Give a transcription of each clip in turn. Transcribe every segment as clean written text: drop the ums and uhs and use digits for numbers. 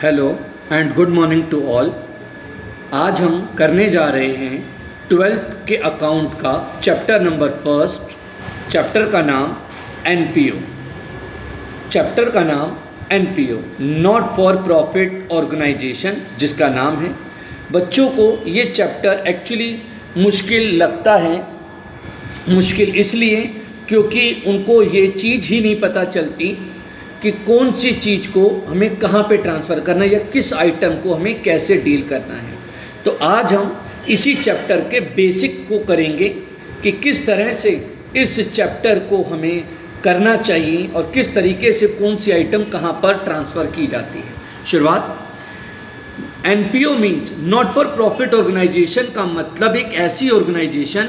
Hello and good morning to all. आज हम करने जा रहे हैं 12th के अकाउंट का चैप्टर नंबर फर्स्ट। चैप्टर का नाम एनपीओ। चैप्टर का नाम NPO, not for profit organisation, जिसका नाम है। बच्चों को ये चैप्टर एक्चुअली मुश्किल लगता है। मुश्किल इसलिए क्योंकि उनको ये चीज़ ही नहीं पता चलती कि कौन सी चीज़ को हमें कहाँ पे ट्रांसफ़र करना है या किस आइटम को हमें कैसे डील करना है। तो आज हम इसी चैप्टर के बेसिक को करेंगे कि किस तरह से इस चैप्टर को हमें करना चाहिए और किस तरीके से कौन सी आइटम कहाँ पर ट्रांसफ़र की जाती है। शुरुआत, NPO means not for profit organisation का मतलब एक ऐसी organisation.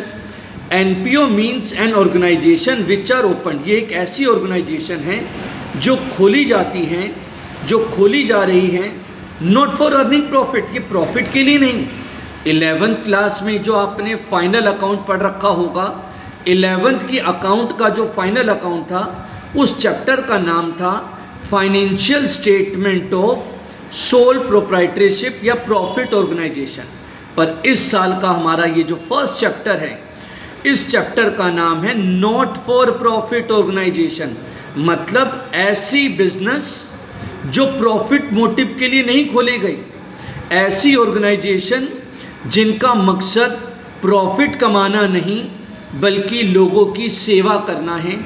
NPO means an organisation which are open. ये एक ऐसी ऑर्गेनाइजेशन है जो खोली जाती हैं, जो खोली जा रही हैं, नॉट फॉर अर्निंग प्रॉफिट। ये प्रॉफिट के लिए नहीं। 11th क्लास में जो आपने फाइनल अकाउंट पढ़ रखा होगा, 11th की अकाउंट का जो फाइनल अकाउंट था उस चैप्टर का नाम था financial statement of sole proprietorship या प्रॉफिट ऑर्गेनाइजेशन। पर इस साल का हमारा ये जो फर्स्ट चैप्टर है, इस चैप्टर का नाम है नॉट फॉर प्रॉफिट ऑर्गेनाइजेशन। मतलब ऐसी बिजनेस जो प्रॉफिट मोटिव के लिए नहीं खोली गई, ऐसी ऑर्गेनाइजेशन जिनका मकसद प्रॉफिट कमाना नहीं बल्कि लोगों की सेवा करना है,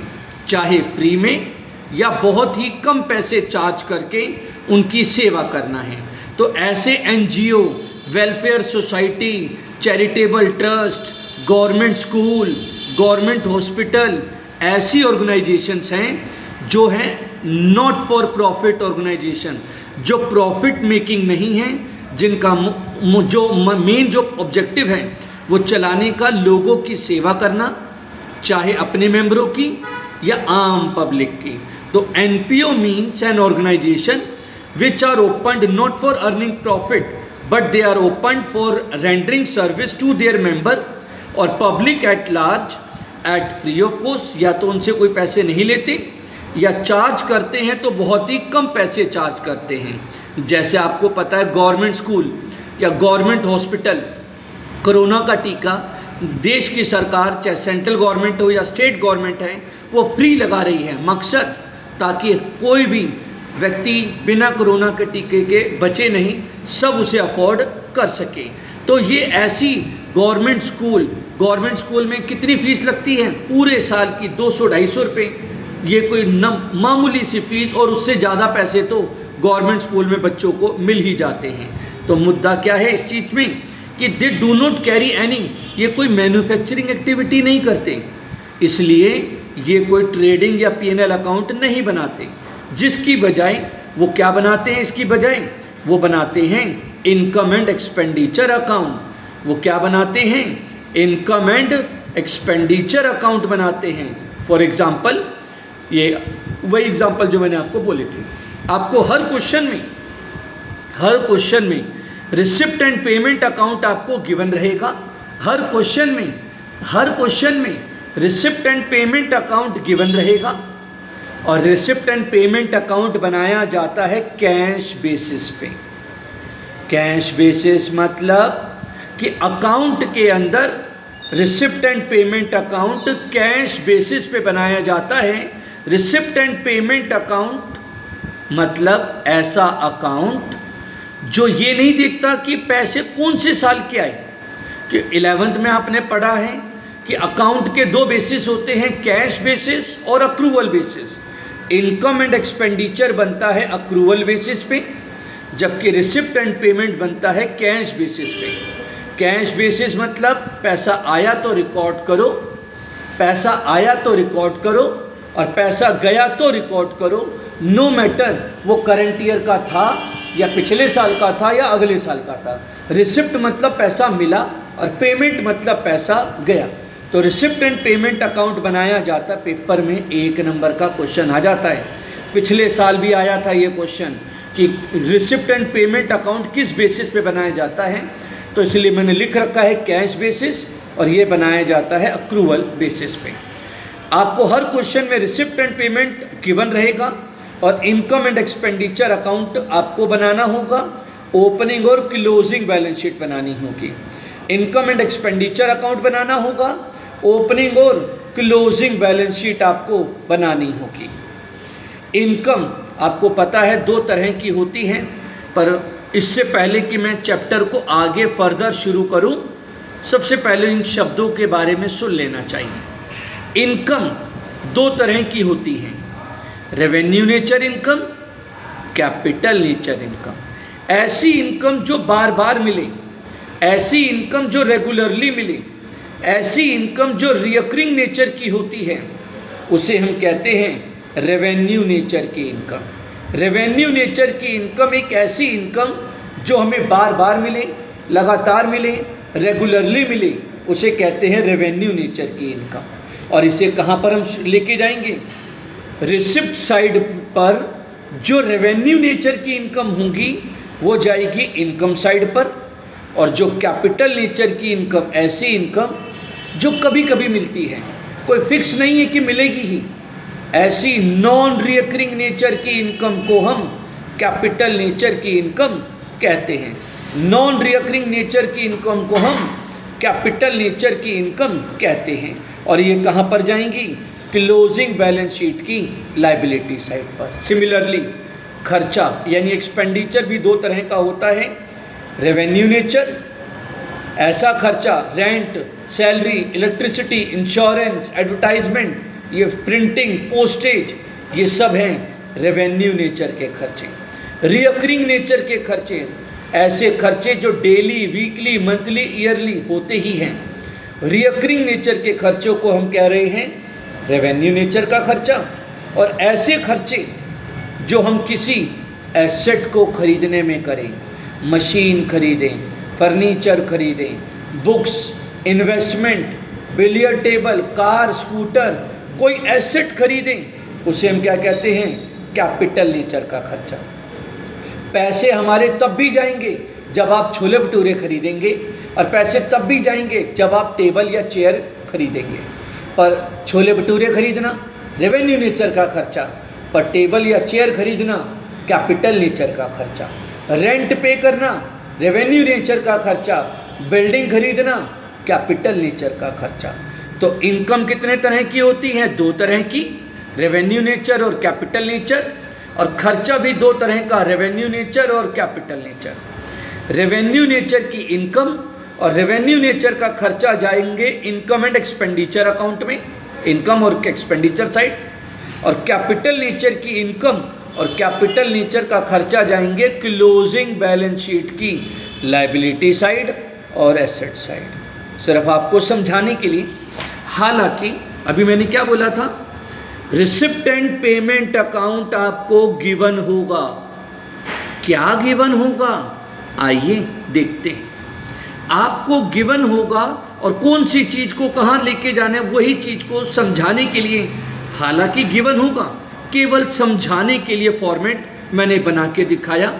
चाहे फ्री में या बहुत ही कम पैसे चार्ज करके उनकी सेवा करना है। तो ऐसे NGO, welfare society, charitable trust, government school, government hospital, ऐसी ऑर्गेनाइजेशंस हैं जो हैं नॉट फॉर प्रॉफिट ऑर्गेनाइजेशन, जो प्रॉफिट मेकिंग नहीं है, जिनका जो मेन जो ऑब्जेक्टिव है वो चलाने का लोगों की सेवा करना, चाहे अपने मेंबरों की या आम पब्लिक की। तो NPO means an organisation which are opened not for earning profit but they are opened for rendering service to their member और public at large at free of cost. या तो उनसे कोई पैसे नहीं लेते या चार्ज करते हैं तो बहुत ही कम पैसे चार्ज करते हैं। जैसे आपको पता है गवर्नमेंट स्कूल या गवर्नमेंट हॉस्पिटल, कोरोना का टीका देश की सरकार, चाहे सेंट्रल गवर्नमेंट हो या स्टेट गवर्नमेंट है, वो फ्री लगा रही है। मकसद ताकि कोई भी व्यक्ति बिना कोरोना के टीके के बचे नहीं, सब उसे अफोर्ड कर सके। तो ये ऐसी गवर्नमेंट स्कूल में कितनी फ़ीस लगती है? पूरे साल की 200-250 रुपये। ये कोई मामूली सी फीस, और उससे ज़्यादा पैसे तो गवर्नमेंट स्कूल में बच्चों को मिल ही जाते हैं। तो मुद्दा क्या है इस चीज़ में कि they do not carry any, ये कोई मैन्युफैक्चरिंग एक्टिविटी नहीं करते, इसलिए ये कोई ट्रेडिंग या पीएनएल अकाउंट नहीं बनाते। जिसकी बजाय वो क्या बनाते हैं? इसकी बजाय वो बनाते हैं इनकम एंड एक्सपेंडिचर अकाउंट। वो क्या बनाते हैं? इनकम एंड एक्सपेंडिचर अकाउंट बनाते हैं। फॉर एग्जाम्पल, ये वही एग्जाम्पल जो मैंने आपको बोले थे। आपको हर क्वेश्चन में रिसिप्ट एंड पेमेंट अकाउंट आपको गिवन रहेगा। हर क्वेश्चन में receipt and payment account given रहेगा। और रिसिप्ट एंड पेमेंट अकाउंट बनाया जाता है कैश बेसिस पे। कैश बेसिस मतलब कि अकाउंट के अंदर receipt and payment account cash basis पे बनाया जाता है। रिसिप्ट एंड पेमेंट अकाउंट मतलब ऐसा अकाउंट जो ये नहीं देखता कि पैसे कौन से साल के आए। कि 11th में आपने पढ़ा है कि अकाउंट के दो बेसिस होते हैं, कैश बेसिस और accrual basis. Income and expenditure बनता है अक्रूवल बेसिस पे, जबकि रिसिप्ट एंड पेमेंट बनता है कैश बेसिस पे। कैश बेसिस मतलब पैसा आया तो रिकॉर्ड करो, पैसा आया तो रिकॉर्ड करो और पैसा गया तो रिकॉर्ड करो, नो मैटर वो करंट ईयर का था या पिछले साल का था या अगले साल का था। रिसिप्ट मतलब पैसा मिला और पेमेंट मतलब पैसा गया। तो रिसिप्ट एंड पेमेंट अकाउंट बनाया जाता है। पेपर में 1 नंबर का क्वेश्चन आ जाता है। पिछले साल भी आया था ये क्वेश्चन कि रिसिप्ट एंड पेमेंट अकाउंट किस बेसिस पे बनाया जाता है। तो इसलिए मैंने लिख रखा है कैश बेसिस, और ये बनाया जाता है अक्रूवल बेसिस पे। आपको हर क्वेश्चन में रिसिप्ट एंड पेमेंट गिवन रहेगा। और इनकम एंड एक्सपेंडिचर अकाउंट आपको बनाना होगा, ओपनिंग और क्लोजिंग बैलेंस शीट बनानी होगी। इनकम एंड एक्सपेंडिचर अकाउंट बनाना होगा, ओपनिंग और क्लोजिंग बैलेंस शीट आपको बनानी होगी। इनकम आपको पता है दो तरह की होती हैं, पर इससे पहले कि मैं चैप्टर को आगे फर्दर शुरू करूं, सबसे पहले इन शब्दों के बारे में सुन लेना चाहिए। इनकम दो तरह की होती हैं, revenue nature income, capital nature income. ऐसी इनकम जो बार बार मिले, ऐसी इनकम जो रेगुलरली मिले, ऐसी इनकम जो रिकरिंग नेचर की होती है, उसे हम कहते हैं रेवेन्यू नेचर की इनकम। रेवेन्यू नेचर की इनकम एक ऐसी इनकम जो हमें बार बार मिले, लगातार मिले, रेगुलरली मिले, उसे कहते हैं रेवेन्यू नेचर की इनकम। और इसे कहाँ पर हम लेके जाएंगे? रिसिप्ट साइड पर जो रेवेन्यू नेचर की इनकम होंगी वो जाएगी इनकम साइड पर, और जो कैपिटल नेचर की इनकम, ऐसी इनकम जो कभी कभी मिलती है, कोई फिक्स नहीं है कि मिलेगी ही, ऐसी नॉन रिकरिंग नेचर की इनकम को हम कैपिटल नेचर की इनकम कहते हैं। नॉन रिकरिंग नेचर की इनकम को हम कैपिटल नेचर की इनकम कहते हैं। और ये कहाँ पर जाएंगी? क्लोजिंग बैलेंस शीट की लायबिलिटी साइड पर। सिमिलरली खर्चा यानी एक्सपेंडिचर भी दो तरह का होता है, रेवेन्यू नेचर, ऐसा खर्चा rent, salary, electricity, insurance, advertisement, ये प्रिंटिंग, पोस्टेज, ये सब हैं रेवेन्यू नेचर के खर्चे। रिकरिंग नेचर के खर्चे, ऐसे खर्चे जो डेली, वीकली, मंथली, ईयरली होते ही हैं। रिकरिंग नेचर के खर्चों को हम कह रहे हैं रेवेन्यू नेचर का खर्चा। और ऐसे खर्चे जो हम किसी एसेट को खरीदने में करें, मशीन खरीदें, फर्नीचर खरीदें, books, investment, billiard table, car, scooter, कोई एसेट खरीदें, उसे हम क्या कहते हैं? कैपिटल नेचर का खर्चा। पैसे हमारे तब भी जाएंगे जब आप छोले भटूरे खरीदेंगे, और पैसे तब भी जाएंगे जब आप टेबल या चेयर खरीदेंगे। पर छोले भटूरे खरीदना रेवेन्यू नेचर का खर्चा, पर टेबल या चेयर खरीदना कैपिटल नेचर का खर्चा। रेंट पे करना रेवेन्यू नेचर का खर्चा, बिल्डिंग खरीदना कैपिटल नेचर का खर्चा। तो इनकम कितने तरह की होती हैं? दो तरह की, रेवेन्यू नेचर और कैपिटल नेचर। और खर्चा भी दो तरह का, रेवेन्यू नेचर और कैपिटल नेचर। रेवेन्यू नेचर की इनकम और रेवेन्यू नेचर का खर्चा जाएंगे इनकम एंड एक्सपेंडिचर अकाउंट में, इनकम और एक्सपेंडिचर साइड। और कैपिटल नेचर की इनकम और कैपिटल नेचर का खर्चा जाएंगे क्लोजिंग बैलेंस शीट की लायबिलिटी साइड और एसेट साइड। सिर्फ आपको समझाने के लिए, हालांकि अभी मैंने क्या बोला था? रिसिप्ट एंड पेमेंट अकाउंट आपको गिवन होगा। क्या गिवन होगा? आइए देखते हैं। आपको गिवन होगा, और कौन सी चीज़ को कहाँ लेके जाना है वही चीज़ को समझाने के लिए हालांकि गिवन होगा, केवल समझाने के लिए फॉर्मेट मैंने बना के दिखाया।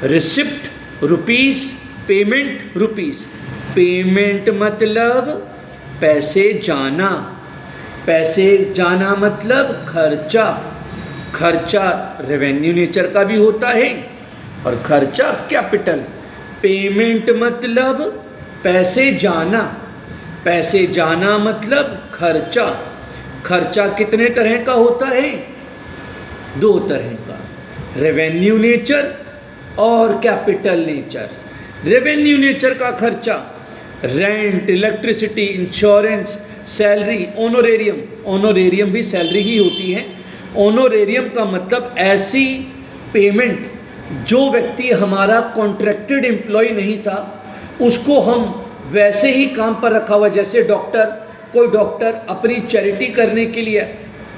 Receipt rupees, payment rupees. Payment मतलब पैसे जाना, पैसे जाना मतलब खर्चा। खर्चा रेवेन्यू नेचर का भी होता है और खर्चा कैपिटल। पेमेंट मतलब पैसे जाना, पैसे जाना मतलब खर्चा। खर्चा कितने तरह का होता है? दो तरह का, रेवेन्यू नेचर और कैपिटल नेचर। रेवेन्यू नेचर का खर्चा rent, electricity, insurance, salary, honorarium. Honorarium भी सैलरी ही होती है। ऑनोरेरियम का मतलब ऐसी पेमेंट जो व्यक्ति हमारा कॉन्ट्रैक्टेड एम्प्लॉय नहीं था, उसको हम वैसे ही काम पर रखा हुआ, जैसे डॉक्टर, कोई डॉक्टर अपनी चैरिटी करने के लिए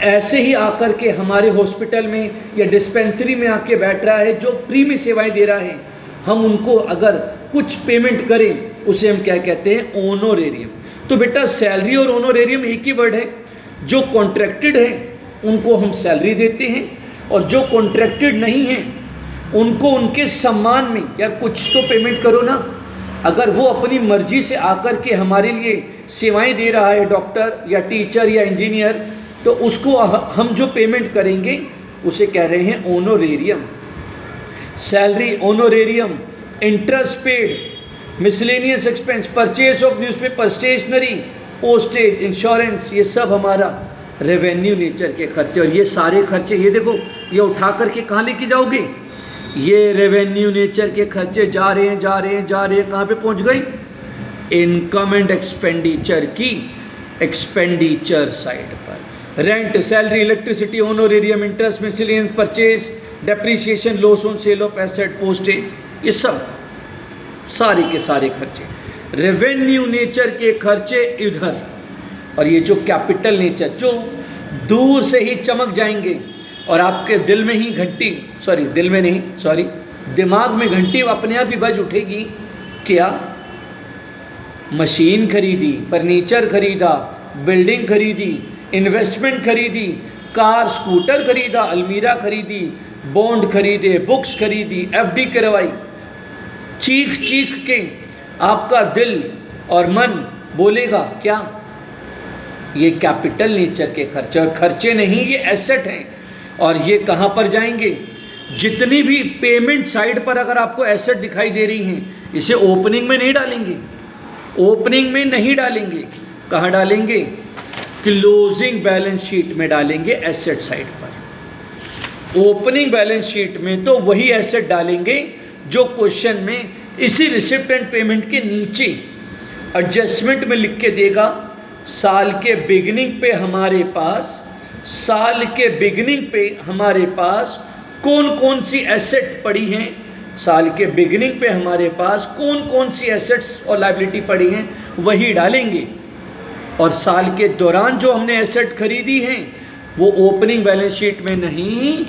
ऐसे ही आकर के हमारे हॉस्पिटल में या डिस्पेंसरी में आके बैठ रहा है, जो फ्री में सेवाएं दे रहा है, हम उनको अगर कुछ पेमेंट करें उसे हम क्या कहते हैं? ऑनोरेरियम। तो बेटा सैलरी और ऑनोरेरियम एक ही वर्ड है। जो कॉन्ट्रैक्टेड है उनको हम सैलरी देते हैं, और जो कॉन्ट्रैक्टेड नहीं है उनको उनके सम्मान में यार कुछ तो पेमेंट करो ना। अगर वो अपनी मर्जी से आकर के हमारे लिए सेवाएं दे रहा है, डॉक्टर या टीचर या इंजीनियर, तो उसको हम जो पेमेंट करेंगे उसे कह रहे हैं honorarium. Salary, honorarium, interest paid, miscellaneous expense, purchase of newspaper, stationery, postage, insurance, ये सब हमारा रेवेन्यू नेचर के खर्चे। और ये सारे खर्चे, ये देखो, ये उठा करके कहाँ लेके जाओगे, ये रेवेन्यू नेचर के खर्चे जा रहे हैं, जा रहे हैं, जा रहे हैं, कहाँ पे पहुँच गए, इनकम एंड एक्सपेंडिचर की एक्सपेंडिचर साइड पर। Rent, salary, electricity, honorarium, interest, miscellaneous, purchase, depreciation, loss on sale of asset, postage, ये सब सारे के सारे खर्चे रेवेन्यू नेचर के खर्चे इधर। और ये जो कैपिटल नेचर, जो दूर से ही चमक जाएंगे और आपके दिल में ही घंटी, दिल में नहीं, दिमाग में घंटी अपने आप ही बज उठेगी। क्या मशीन खरीदी, फर्नीचर खरीदा, बिल्डिंग खरीदी, इन्वेस्टमेंट खरीदी, कार स्कूटर खरीदा, अलमीरा खरीदी, बॉन्ड खरीदे, बुक्स खरीदी, एफडी करवाई, चीख चीख के आपका दिल और मन बोलेगा क्या, ये कैपिटल नेचर के खर्चे। और खर्चे नहीं, ये एसेट हैं। और ये कहाँ पर जाएंगे, जितनी भी पेमेंट साइड पर अगर आपको एसेट दिखाई दे रही हैं, इसे ओपनिंग में नहीं डालेंगे, ओपनिंग में नहीं डालेंगे, कहाँ डालेंगे, क्लोजिंग बैलेंस शीट में डालेंगे, एसेट साइड पर। ओपनिंग बैलेंस शीट में तो वही एसेट डालेंगे जो क्वेश्चन में इसी रिसिप्ट एंड पेमेंट के नीचे एडजस्टमेंट में लिख के देगा, साल के बिगिनिंग पे हमारे पास, साल के बिगिनिंग पे हमारे पास कौन कौन सी एसेट पड़ी हैं, साल के बिगिनिंग पे हमारे पास कौन कौन सी एसेट्स और लायबिलिटी पड़ी हैं, वही डालेंगे। और साल के दौरान जो हमने एसेट खरीदी हैं वो ओपनिंग बैलेंस शीट में नहीं,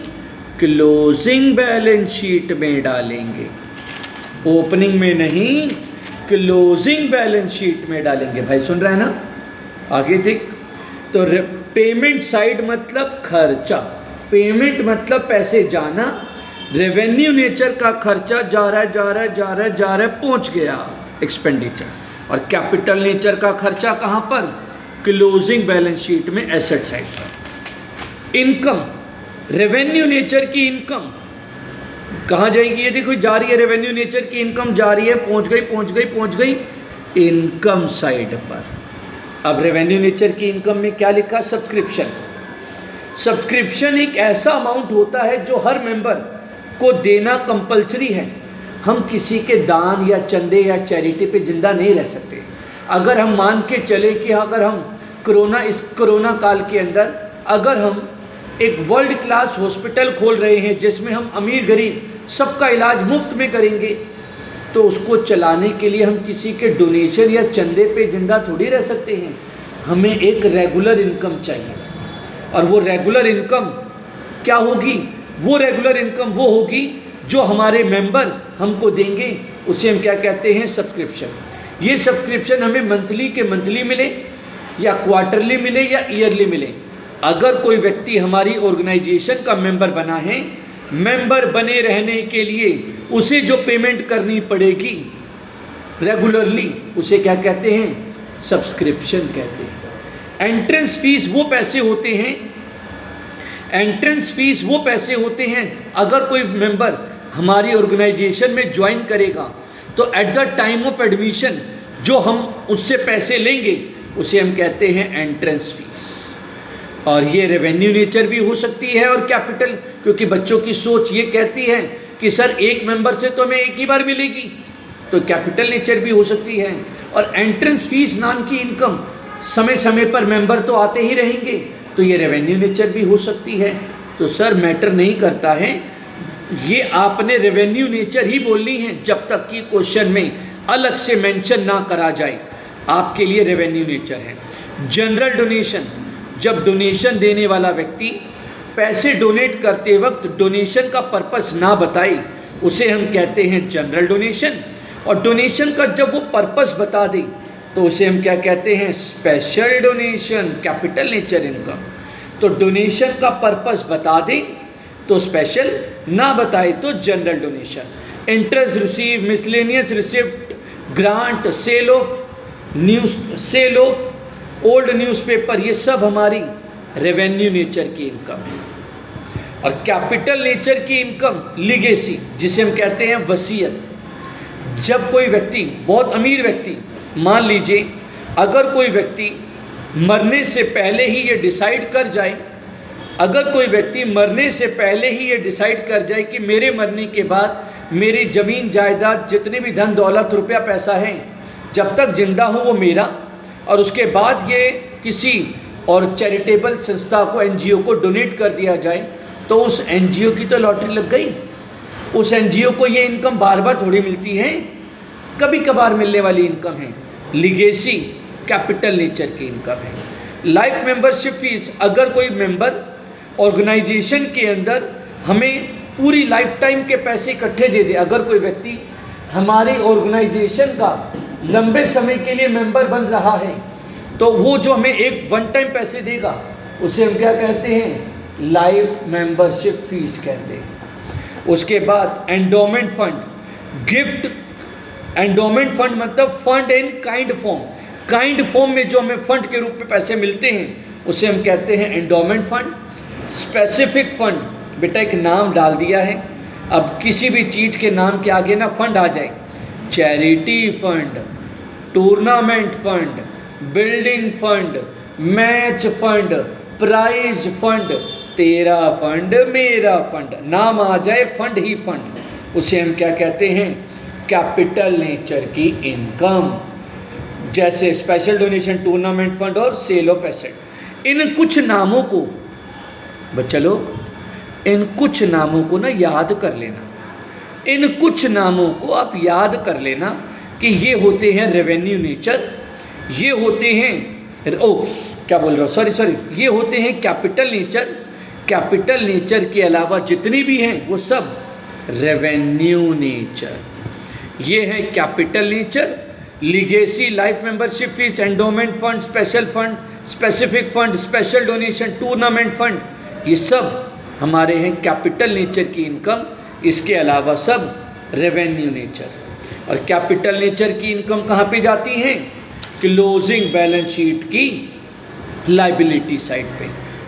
क्लोजिंग बैलेंस शीट में डालेंगे। ओपनिंग में नहीं, क्लोजिंग बैलेंस शीट में डालेंगे। भाई सुन रहे हैं ना, आगे देख। तो पेमेंट साइड मतलब खर्चा, पेमेंट मतलब पैसे जाना, रेवेन्यू नेचर का खर्चा जा रहा है, जा रहा है, जा रहा है, जा रहा है, पहुंच गया एक्सपेंडिचर। और कैपिटल नेचर का खर्चा कहाँ पर, क्लोजिंग बैलेंस शीट में, एसेट साइड पर। इनकम, रेवेन्यू नेचर की इनकम कहाँ जाएगी, ये देखो जा रही है, रेवेन्यू नेचर की इनकम जा रही है, पहुंच गई, पहुंच गई, पहुंच गई इनकम साइड पर। अब रेवेन्यू नेचर की इनकम में क्या लिखा, सब्सक्रिप्शन। सब्सक्रिप्शन एक ऐसा अमाउंट होता है जो हर मेंबर को देना कंपलसरी है। हम किसी के दान या चंदे या चैरिटी पे जिंदा नहीं रह सकते। अगर हम मान के चले कि अगर हम इस कोरोना काल के अंदर अगर हम एक वर्ल्ड क्लास हॉस्पिटल खोल रहे हैं जिसमें हम अमीर गरीब सबका इलाज मुफ्त में करेंगे, तो उसको चलाने के लिए हम किसी के डोनेशन या चंदे पे जिंदा थोड़ी रह सकते हैं। हमें एक रेगुलर इनकम चाहिए। और वो रेगुलर इनकम क्या होगी, वो रेगुलर इनकम वो होगी जो हमारे मेंबर हमको देंगे, उसे हम क्या कहते हैं, सब्सक्रिप्शन। ये सब्सक्रिप्शन हमें मंथली के मंथली मिले या क्वार्टरली मिले या ईयरली मिले। अगर कोई व्यक्ति हमारी ऑर्गेनाइजेशन का मेंबर बना है, मेंबर बने रहने के लिए उसे जो पेमेंट करनी पड़ेगी रेगुलरली, उसे क्या कहते हैं, सब्सक्रिप्शन कहते हैं। एंट्रेंस फीस वो पैसे होते हैं, एंट्रेंस फीस वो पैसे होते हैं अगर कोई मेंबर हमारी ऑर्गेनाइजेशन में ज्वाइन करेगा तो at the time of admission जो हम उससे पैसे लेंगे उसे हम कहते हैं एंट्रेंस फीस। और ये रेवेन्यू नेचर भी हो सकती है और कैपिटल, क्योंकि बच्चों की सोच ये कहती है कि सर एक मेंबर से तो हमें एक ही बार मिलेगी, तो कैपिटल नेचर भी हो सकती है। और एंट्रेंस फीस नाम की इनकम समय समय पर मेंबर तो आते ही रहेंगे, तो ये रेवेन्यू नेचर भी हो सकती है। तो सर मैटर नहीं करता है, ये आपने रेवेन्यू नेचर ही बोलनी है जब तक कि क्वेश्चन में अलग से मेंशन ना करा जाए, आपके लिए रेवेन्यू नेचर है। जनरल डोनेशन, जब डोनेशन देने वाला व्यक्ति पैसे डोनेट करते वक्त डोनेशन का पर्पस ना बताए उसे हम कहते हैं जनरल डोनेशन। और डोनेशन का जब वो पर्पस बता दे तो उसे हम क्या कहते हैं, special donation, capital nature income. तो डोनेशन का पर्पस बता दे तो स्पेशल, ना बताए तो general donation. Interest receive, miscellaneous receipt, grant, sale of old newspaper, ये सब हमारी रेवेन्यू नेचर की इनकम है। और कैपिटल नेचर की इनकम लीगेसी, जिसे हम कहते हैं वसीयत। जब कोई व्यक्ति, बहुत अमीर व्यक्ति, मान लीजिए अगर कोई व्यक्ति मरने से पहले ही ये डिसाइड कर जाए, अगर कोई व्यक्ति मरने से पहले ही ये डिसाइड कर जाए कि मेरे मरने के बाद मेरी ज़मीन जायदाद जितने भी धन दौलत रुपया पैसा है जब तक जिंदा हूँ वो मेरा, और उसके बाद ये किसी और चैरिटेबल संस्था को, एनजीओ को डोनेट कर दिया जाए, तो उस एनजीओ की तो लॉटरी लग गई। उस एनजीओ को ये इनकम बार बार थोड़ी मिलती है, कभी कभार मिलने वाली इनकम है। लीगेसी कैपिटल नेचर की इनकम है। लाइफ मेंबरशिप फीस, अगर कोई मेंबर ऑर्गेनाइजेशन के अंदर हमें पूरी लाइफ टाइम के पैसे इकट्ठे दे दे, अगर कोई व्यक्ति हमारी ऑर्गेनाइजेशन का लंबे समय के लिए मेंबर बन रहा है, तो वो जो हमें एक वन टाइम पैसे देगा उसे हम क्या कहते हैं? लाइफ मेंबरशिप फीस कहते हैं। उसके बाद endowment fund, gift endowment fund मतलब fund in kind form, kind form में जो हमें फंड के रूप में पैसे मिलते हैं उसे हम कहते हैं एंडोमेंट फंड। स्पेसिफिक फंड, बेटा एक नाम डाल दिया है, अब किसी भी चीज़ के नाम के आगे ना फंड आ जाए, charity fund, tournament fund, building fund, match fund, prize fund, तेरा फंड मेरा फंड, नाम आ जाए फंड ही फंड, उसे हम क्या कहते हैं? कैपिटल नेचर की इनकम। जैसे स्पेशल डोनेशन, टूर्नामेंट फंड और सेल ऑफ एसेट। इन कुछ नामों को बच्चा लोग, इन कुछ नामों को ना याद कर लेना, इन कुछ नामों को आप याद कर लेना कि ये होते हैं रेवेन्यू नेचर, ये होते हैं क्या बोल रहा हूँ, सॉरी, ये होते हैं कैपिटल नेचर। कैपिटल नेचर के अलावा जितनी भी हैं वो सब रेवेन्यू नेचर। ये है capital nature, legacy, life membership fees, endowment fund, special fund, specific fund, special donation, tournament fund, ये सब हमारे हैं कैपिटल नेचर की इनकम। इसके अलावा सब रेवेन्यू नेचर। और कैपिटल नेचर की इनकम कहाँ पे जाती है? क्लोजिंग बैलेंस शीट की लायबिलिटी साइड पे,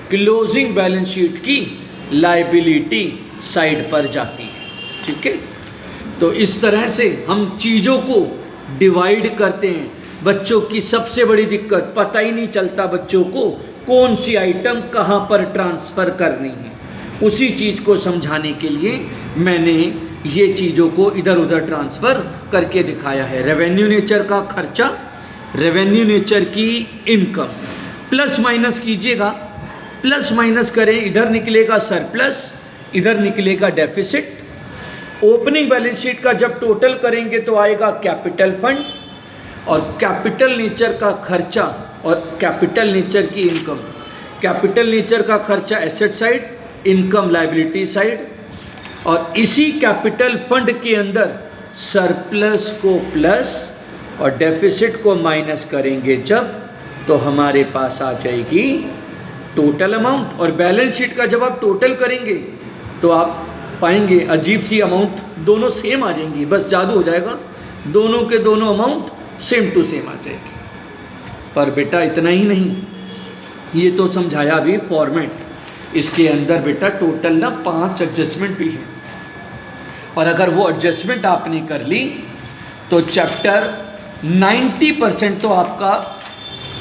क्लोजिंग बैलेंस शीट की लायबिलिटी साइड पर जाती है। ठीक है, तो इस तरह से हम चीज़ों को डिवाइड करते हैं। बच्चों की सबसे बड़ी दिक्कत, पता ही नहीं चलता बच्चों को कौन सी आइटम कहाँ पर ट्रांसफ़र करनी है। उसी चीज़ को समझाने के लिए मैंने ये चीज़ों को इधर उधर ट्रांसफ़र करके दिखाया है। रेवेन्यू नेचर का खर्चा, रेवेन्यू नेचर की इनकम, प्लस माइनस कीजिएगा, प्लस माइनस करें, इधर निकलेगा सरप्लस, इधर निकलेगा डेफिसिट। ओपनिंग बैलेंस शीट का जब टोटल करेंगे तो आएगा कैपिटल फंड, और कैपिटल नेचर का खर्चा और कैपिटल नेचर की इनकम। कैपिटल नेचर का खर्चा asset side, income liability side, और इसी कैपिटल फंड के अंदर सरप्लस को प्लस और डेफिसिट को माइनस करेंगे जब, तो हमारे पास आ जाएगी टोटल अमाउंट। और बैलेंस शीट का जब आप टोटल करेंगे तो आप पाएंगे अजीब सी अमाउंट दोनों सेम आ जाएंगी, बस जादू हो जाएगा, दोनों के दोनों अमाउंट सेम टू सेम आ जाएगी। पर बेटा इतना ही नहीं, ये तो समझाया अभी फॉर्मेट, इसके अंदर बेटा टोटल ना 5 एडजस्टमेंट भी हैं, और अगर वो एडजस्टमेंट आपने कर ली तो चैप्टर 90% तो आपका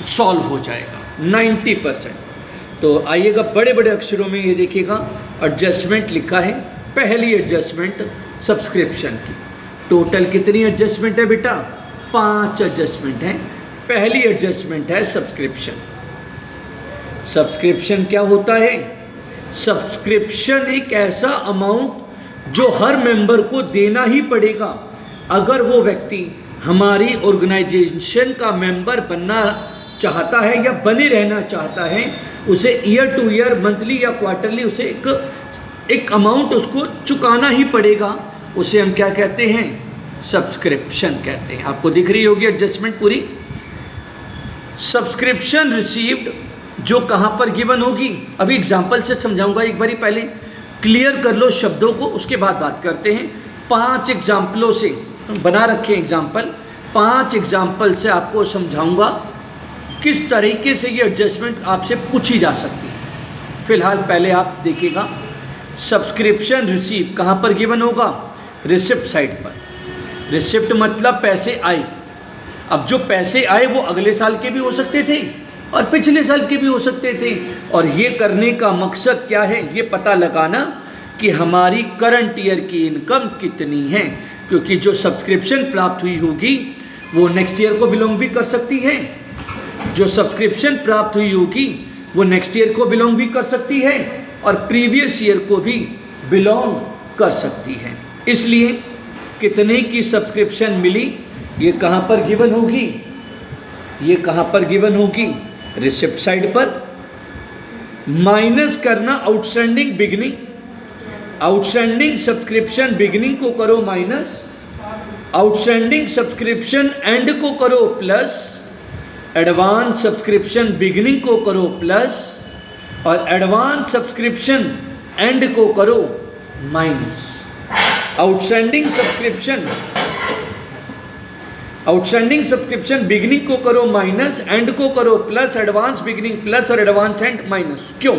सॉल्व हो जाएगा, 90%। तो आइएगा बड़े बड़े अक्षरों में ये देखिएगा, एडजस्टमेंट लिखा है। पहली एडजस्टमेंट सब्सक्रिप्शन की, टोटल कितनी एडजस्टमेंट है बेटा? 5 एडजस्टमेंट है। पहली एडजस्टमेंट है सब्सक्रिप्शन। सब्सक्रिप्शन क्या होता है? सब्सक्रिप्शन एक ऐसा अमाउंट जो हर मेंबर को देना ही पड़ेगा अगर वो व्यक्ति हमारी ऑर्गेनाइजेशन का मेंबर बनना चाहता है या बने रहना चाहता है। उसे ईयर टू ईयर, मंथली या क्वार्टरली उसे एक अमाउंट उसको चुकाना ही पड़ेगा। उसे हम क्या कहते हैं? सब्सक्रिप्शन कहते हैं। आपको दिख रही होगी एडजस्टमेंट पूरी। सब्सक्रिप्शन रिसीव्ड जो कहाँ पर गिवन होगी, अभी एग्जाम्पल से समझाऊंगा, एक बारी पहले क्लियर कर लो शब्दों को, उसके बाद बात करते हैं। 5 एग्जाम्पलों से बना रखे एग्जाम्पल, 5 एग्जाम्पल से आपको समझाऊंगा किस तरीके से ये एडजस्टमेंट आपसे पूछी जा सकती है। फिलहाल पहले आप देखिएगा सब्सक्रिप्शन रिसीव कहाँ पर गिवन होगा? रिसिप्ट साइड पर। रिसिप्ट मतलब पैसे आए। अब जो पैसे आए वो अगले साल के भी हो सकते थे और पिछले साल के भी हो सकते थे, और ये करने का मकसद क्या है? ये पता लगाना कि हमारी करंट ईयर की इनकम कितनी है, क्योंकि जो सब्सक्रिप्शन प्राप्त हुई होगी वो नेक्स्ट ईयर को बिलोंग भी कर सकती है। जो सब्सक्रिप्शन प्राप्त हुई होगी वो नेक्स्ट ईयर को बिलोंग भी कर सकती है और प्रीवियस ईयर को भी बिलोंग कर सकती है। इसलिए कितने की सब्सक्रिप्शन मिली ये कहाँ पर गिवन होगी? ये कहाँ पर गिवन होगी? रिसिप्ट साइड पर। माइनस करना outstanding beginning. Outstanding subscription beginning को करो माइनस, आउटस्टैंडिंग सब्सक्रिप्शन एंड को करो प्लस, एडवांस सब्सक्रिप्शन बिगिनिंग को करो प्लस और एडवांस सब्सक्रिप्शन एंड को करो माइनस। आउटस्टैंडिंग सब्सक्रिप्शन बिगिनिंग को करो माइनस, एंड को करो प्लस, एडवांस बिगिनिंग प्लस और एडवांस एंड माइनस। क्यों?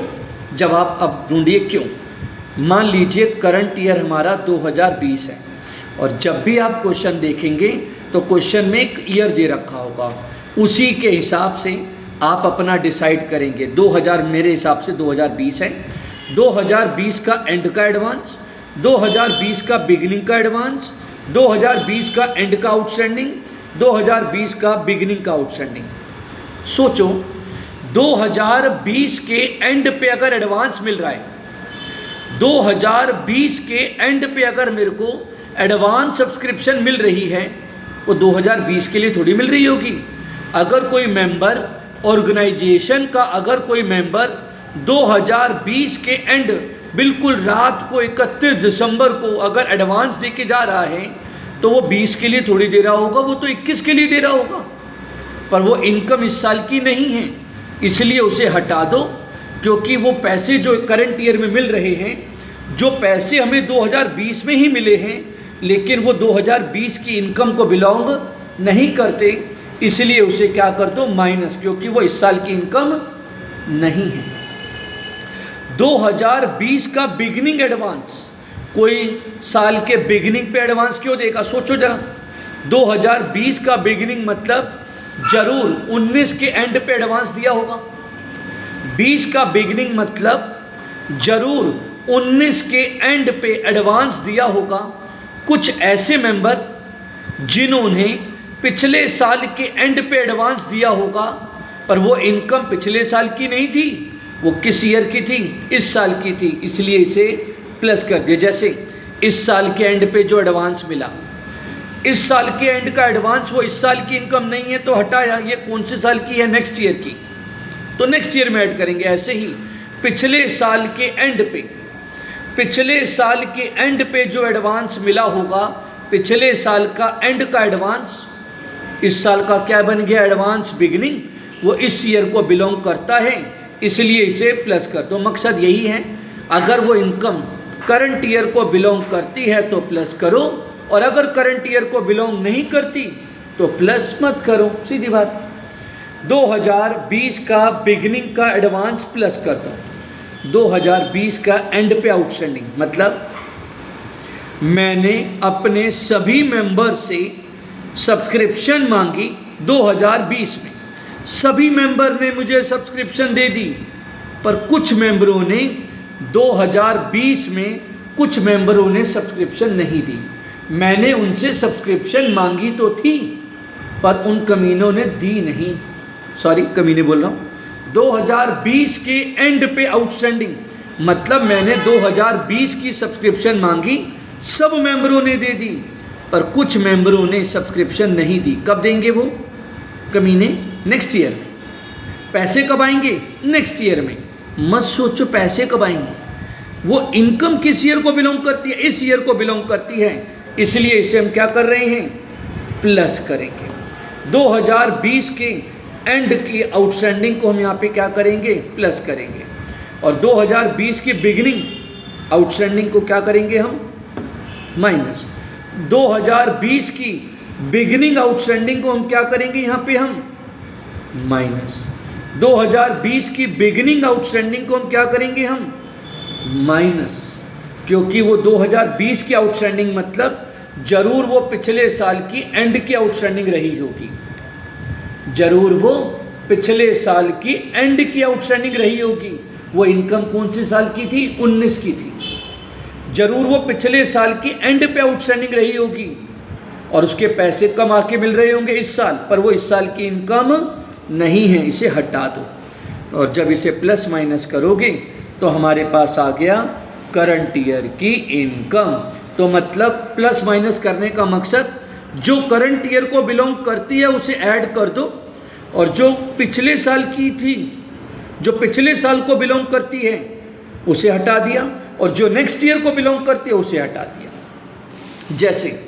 जवाब अब ढूंढिए क्यों। मान लीजिए करंट ईयर हमारा 2020 है और जब भी आप क्वेश्चन देखेंगे तो क्वेश्चन में एक ईयर दे रखा होगा, उसी के हिसाब से आप अपना डिसाइड करेंगे। 2000 मेरे हिसाब से 2020 है, 2020 का एंड का एडवांस, 2020 का बिगिनिंग का एडवांस, 2020 का एंड का आउटस्टैंडिंग, 2020 का बिगिनिंग का आउटस्टैंडिंग। सोचो 2020 के एंड पे अगर एडवांस मिल रहा है, 2020 के एंड पे अगर मेरे को एडवांस सब्सक्रिप्शन मिल रही है, वो 2020 के लिए थोड़ी मिल रही होगी। अगर कोई मेंबर ऑर्गेनाइजेशन का अगर कोई मेंबर 2020 के एंड बिल्कुल रात को 31 दिसंबर को अगर एडवांस दे के जा रहा है तो वो 20 के लिए थोड़ी दे रहा होगा, वो तो 21 के लिए दे रहा होगा। पर वो इनकम इस साल की नहीं है, इसलिए उसे हटा दो, क्योंकि वो पैसे जो करंट ईयर में मिल रहे हैं, जो पैसे हमें 2020 में ही मिले हैं, लेकिन वो 2020 की इनकम को बिलोंग नहीं करते, इसलिए उसे क्या कर दो? माइनस, क्योंकि वो इस साल की इनकम नहीं है। 2020 का बिगिनिंग एडवांस, कोई साल के बिगिनिंग पे एडवांस क्यों देगा? सोचो जरा। 2020 का बिगिनिंग मतलब जरूर 19 के एंड पे एडवांस दिया होगा। 20 का बिगिनिंग मतलब जरूर 19 के एंड पे एडवांस दिया होगा। कुछ ऐसे मेंबर जिन्होंने पिछले साल के एंड पे एडवांस दिया होगा, पर वो इनकम पिछले साल की नहीं थी, वो किस ईयर की थी? इस साल की थी, इसलिए इसे प्लस कर दिया। जैसे इस साल के एंड पे जो एडवांस मिला, इस साल के एंड का एडवांस वो इस साल की इनकम नहीं है तो हटाया। ये कौन से साल की है? नेक्स्ट ईयर की, तो नेक्स्ट ईयर में ऐड करेंगे। ऐसे ही पिछले साल के एंड पे, पिछले साल के एंड पे जो एडवांस मिला होगा, पिछले साल का एंड का एडवांस इस साल का क्या बन गया? एडवांस बिगिनिंग, वो इस ईयर को बिलोंग करता है, इसलिए इसे प्लस कर दो। मकसद यही है, अगर वो इनकम करंट ईयर को बिलोंग करती है तो प्लस करो, और अगर करंट ईयर को बिलोंग नहीं करती तो प्लस मत करो, सीधी बात। 2020 का बिगिनिंग का एडवांस प्लस कर दो, 2020 का एंड पे आउटस्टैंडिंग, मतलब मैंने अपने सभी मेंबर से सब्सक्रिप्शन मांगी 2020 में, सभी मेंबर ने मुझे सब्सक्रिप्शन दे दी, पर कुछ मेंबरों ने 2020 में कुछ मेंबरों ने सब्सक्रिप्शन नहीं दी। मैंने उनसे सब्सक्रिप्शन मांगी तो थी, पर उन कमीनों ने दी नहीं। सॉरी, कमीने बोल रहा हूँ। 2020 के एंड पे आउटस्टैंडिंग, मतलब मैंने 2020 की सब्सक्रिप्शन मांगी, सब मेंबरों ने दे दी, पर कुछ मेंबरों ने सब्सक्रिप्शन नहीं दी। कब देंगे वो कमीने? नेक्स्ट ईयर में। पैसे कब आएंगे? नेक्स्ट ईयर में। मत सोचो पैसे कब आएंगे, वो इनकम किस ईयर को बिलोंग करती है? इस ईयर को बिलोंग करती है, इसलिए इसे हम क्या कर रहे हैं? प्लस करेंगे। 2020 के एंड की आउटस्टैंडिंग को हम यहाँ पे क्या करेंगे? प्लस करेंगे। और 2020 की बिगिनिंग आउटस्टैंडिंग को क्या करेंगे हम? माइनस। 2020 की बिगिनिंग आउटस्टैंडिंग को हम क्या करेंगे यहाँ पे? हम माइनस। 2020 की बिगिनिंग आउटस्टैंडिंग को हम क्या करेंगे? हम माइनस। क्योंकि वो 2020 की आउटस्टैंडिंग मतलब जरूर वो पिछले साल की एंड की आउटस्टैंडिंग रही होगी, जरूर वो पिछले साल की एंड की आउटस्टैंडिंग रही होगी। वो इनकम कौन से साल की थी? 19 की थी। जरूर वो पिछले साल की एंड पे आउटस्टैंडिंग रही होगी और उसके पैसे कम आके मिल रहे होंगे इस साल, पर वो इस साल की इनकम नहीं है, इसे हटा दो। और जब इसे प्लस माइनस करोगे तो हमारे पास आ गया करंट ईयर की इनकम। तो मतलब प्लस माइनस करने का मकसद जो करंट ईयर को बिलोंग करती है उसे ऐड कर दो, और जो पिछले साल की थी, जो पिछले साल को बिलोंग करती है उसे हटा दिया, और जो नेक्स्ट ईयर को बिलोंग करती है उसे हटा दिया। जैसे,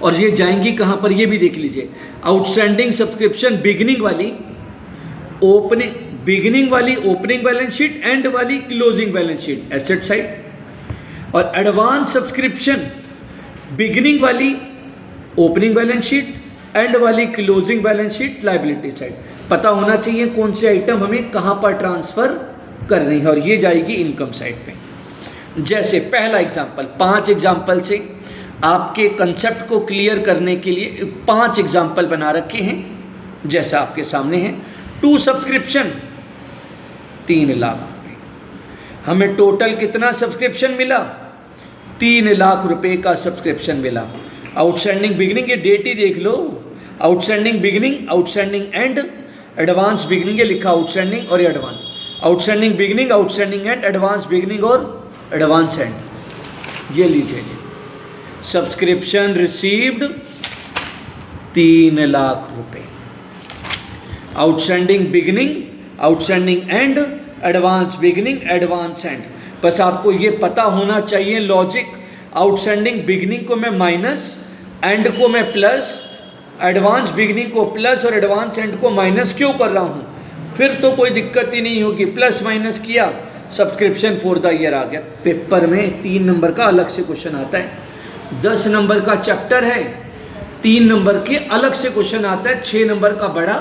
और ये जाएंगी कहाँ पर, ये भी देख लीजिए। आउटस्टैंडिंग सब्सक्रिप्शन बिगिनिंग वाली ओपनिंग बैलेंस शीट, एंड वाली closing balance sheet asset side, और एडवांस सब्सक्रिप्शन बिगिनिंग वाली ओपनिंग बैलेंस शीट, एंड वाली closing balance sheet liability side. पता होना चाहिए कौन से आइटम हमें कहाँ पर ट्रांसफ़र करनी है, और ये जाएगी इनकम साइड पे। जैसे पहला एग्जाम्पल, 5 एग्जाम्पल से आपके कंसेप्ट को क्लियर करने के लिए 5 एग्जाम्पल बना रखे हैं, जैसा आपके सामने है। 2 सब्सक्रिप्शन 3 लाख रुपये, हमें टोटल कितना सब्सक्रिप्शन मिला? 3 लाख रुपए का सब्सक्रिप्शन मिला। आउटस्टैंडिंग बिगिनिंग, ये डेट ही देख लो, outstanding beginning, outstanding end, advance beginning, ये लिखा आउटस्टैंडिंग और advance, outstanding beginning, outstanding end, advance beginning और एडवांस एंड। ये लीजिए जी, सब्सक्रिप्शन रिसीव्ड 3 लाख रुपए, outstanding beginning, outstanding end, advance beginning, advance end. बस आपको ये पता होना चाहिए लॉजिक, आउटस्टैंडिंग बिगिनिंग को मैं माइनस, एंड को मैं प्लस, एडवांस बिगिनिंग को प्लस और एडवांस एंड को माइनस क्यों कर रहा हूँ, फिर तो कोई दिक्कत ही नहीं होगी। प्लस माइनस किया, सब्सक्रिप्शन फॉर द ईयर आ गया। पेपर में 3 नंबर का अलग से क्वेश्चन आता है, 10 नंबर का चैप्टर है, 3 नंबर के अलग से क्वेश्चन आता है, 6 नंबर का बड़ा,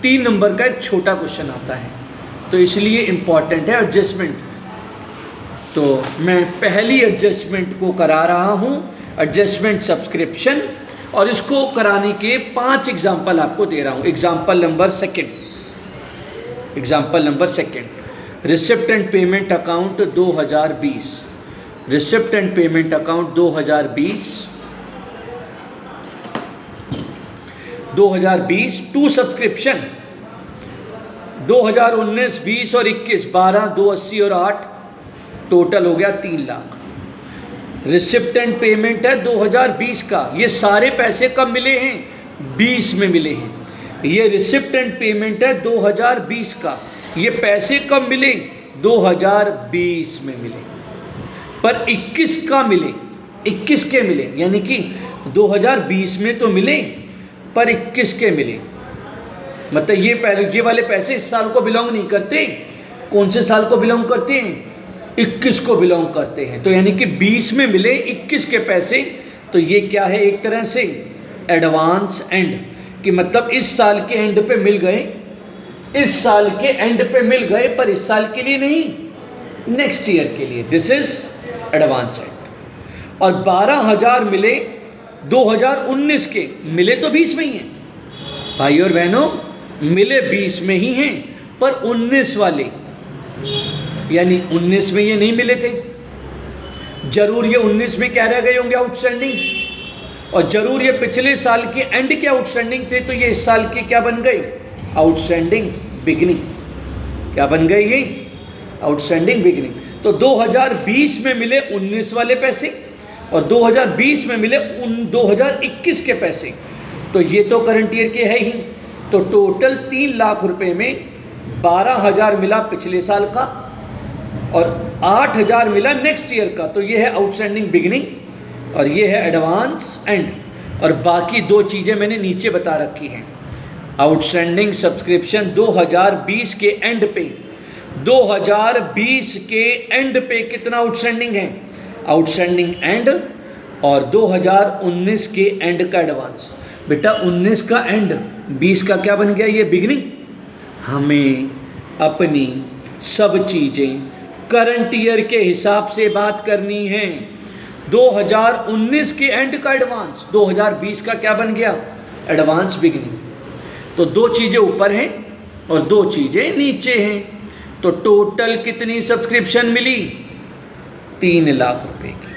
3 नंबर का एक छोटा क्वेश्चन आता है। तो इसलिए इम्पॉर्टेंट है एडजस्टमेंट। तो मैं पहली एडजस्टमेंट को करा रहा हूँ, एडजस्टमेंट सब्सक्रिप्शन, और इसको कराने के 5 एग्जाम्पल आपको दे रहा हूँ। Example number second, receipt and payment account 2020, receipt and payment account 2020 2 subscription 2019, 20 और 21, 12, 280 और 8, टोटल हो गया 3 लाख। रिसिप्ट एंड पेमेंट है 2020 का, ये सारे पैसे कब मिले हैं? 20 में मिले हैं। ये रिसिप्ट एंड पेमेंट है 2020 का, ये पैसे कब मिले? 2020 में मिले, पर 21 का मिले, 21 के मिले, यानी कि 2020 में तो मिले पर 21 के मिले। मतलब ये वाले पैसे इस साल को बिलोंग नहीं करते। कौन से साल को बिलोंग करते हैं? 21 को बिलोंग करते हैं। तो यानी कि 20 में मिले 21 के पैसे, तो ये क्या है? एक तरह से एडवांस एंड, कि मतलब इस साल के एंड पे मिल गए, इस साल के एंड पे मिल गए, पर इस साल के लिए नहीं, नेक्स्ट ईयर के लिए। This is advance and. और 12,000 मिले 2019 के, मिले तो 20 में ही हैं भाई और बहनों, मिले 20 में ही हैं, पर 19 वाले, यानी 19 में ये नहीं मिले थे, जरूर ये 19 में क्या रह गए होंगे? आउटस्टैंडिंग। और जरूर ये पिछले साल के एंड के आउटस्टैंडिंग थे, तो ये इस साल के क्या बन गए? Outstanding beginning. क्या बन गए ये? Outstanding beginning. तो 2020 में मिले 19 वाले पैसे और 2020 में मिले 2021 के पैसे, तो ये तो करंट ईयर के है ही। तो टोटल 3 लाख रुपए में 12,000 मिला पिछले साल का और 8,000 मिला नेक्स्ट ईयर का, तो ये है आउटस्टैंडिंग बिगिनिंग और ये है एडवांस एंड। और बाकी 2 चीज़ें मैंने नीचे बता रखी हैं। आउटस्टैंडिंग सब्सक्रिप्शन 2020 के एंड पे, 2020 के एंड पे कितना आउटस्टैंडिंग है? आउटस्टैंडिंग एंड, और 2019 के एंड का एडवांस। बेटा 19 का एंड, 20 का क्या बन गया? ये बिगिनिंग। हमें अपनी सब चीज़ें करंट ईयर के हिसाब से बात करनी है। 2019 के एंड का एडवांस, 2020 का क्या बन गया, एडवांस बिगनिंग। तो दो चीज़ें ऊपर हैं और दो चीज़ें नीचे हैं। तो टोटल कितनी सब्सक्रिप्शन मिली, 3 लाख रुपए की।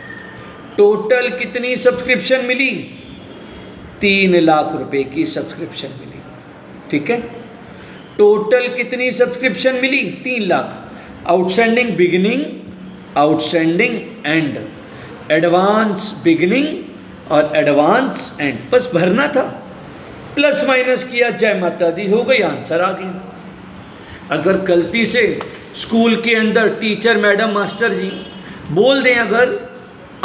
टोटल कितनी सब्सक्रिप्शन मिली, 3 लाख रुपए की सब्सक्रिप्शन मिली। ठीक है, टोटल कितनी सब्सक्रिप्शन मिली, 3 lakh. Outstanding beginning, outstanding end, advance beginning और एडवांस एंड, बस भरना था, प्लस माइनस किया, जय माता दी, हो गई, आंसर आ गया। अगर गलती से स्कूल के अंदर टीचर मैडम मास्टर जी बोल दें अगर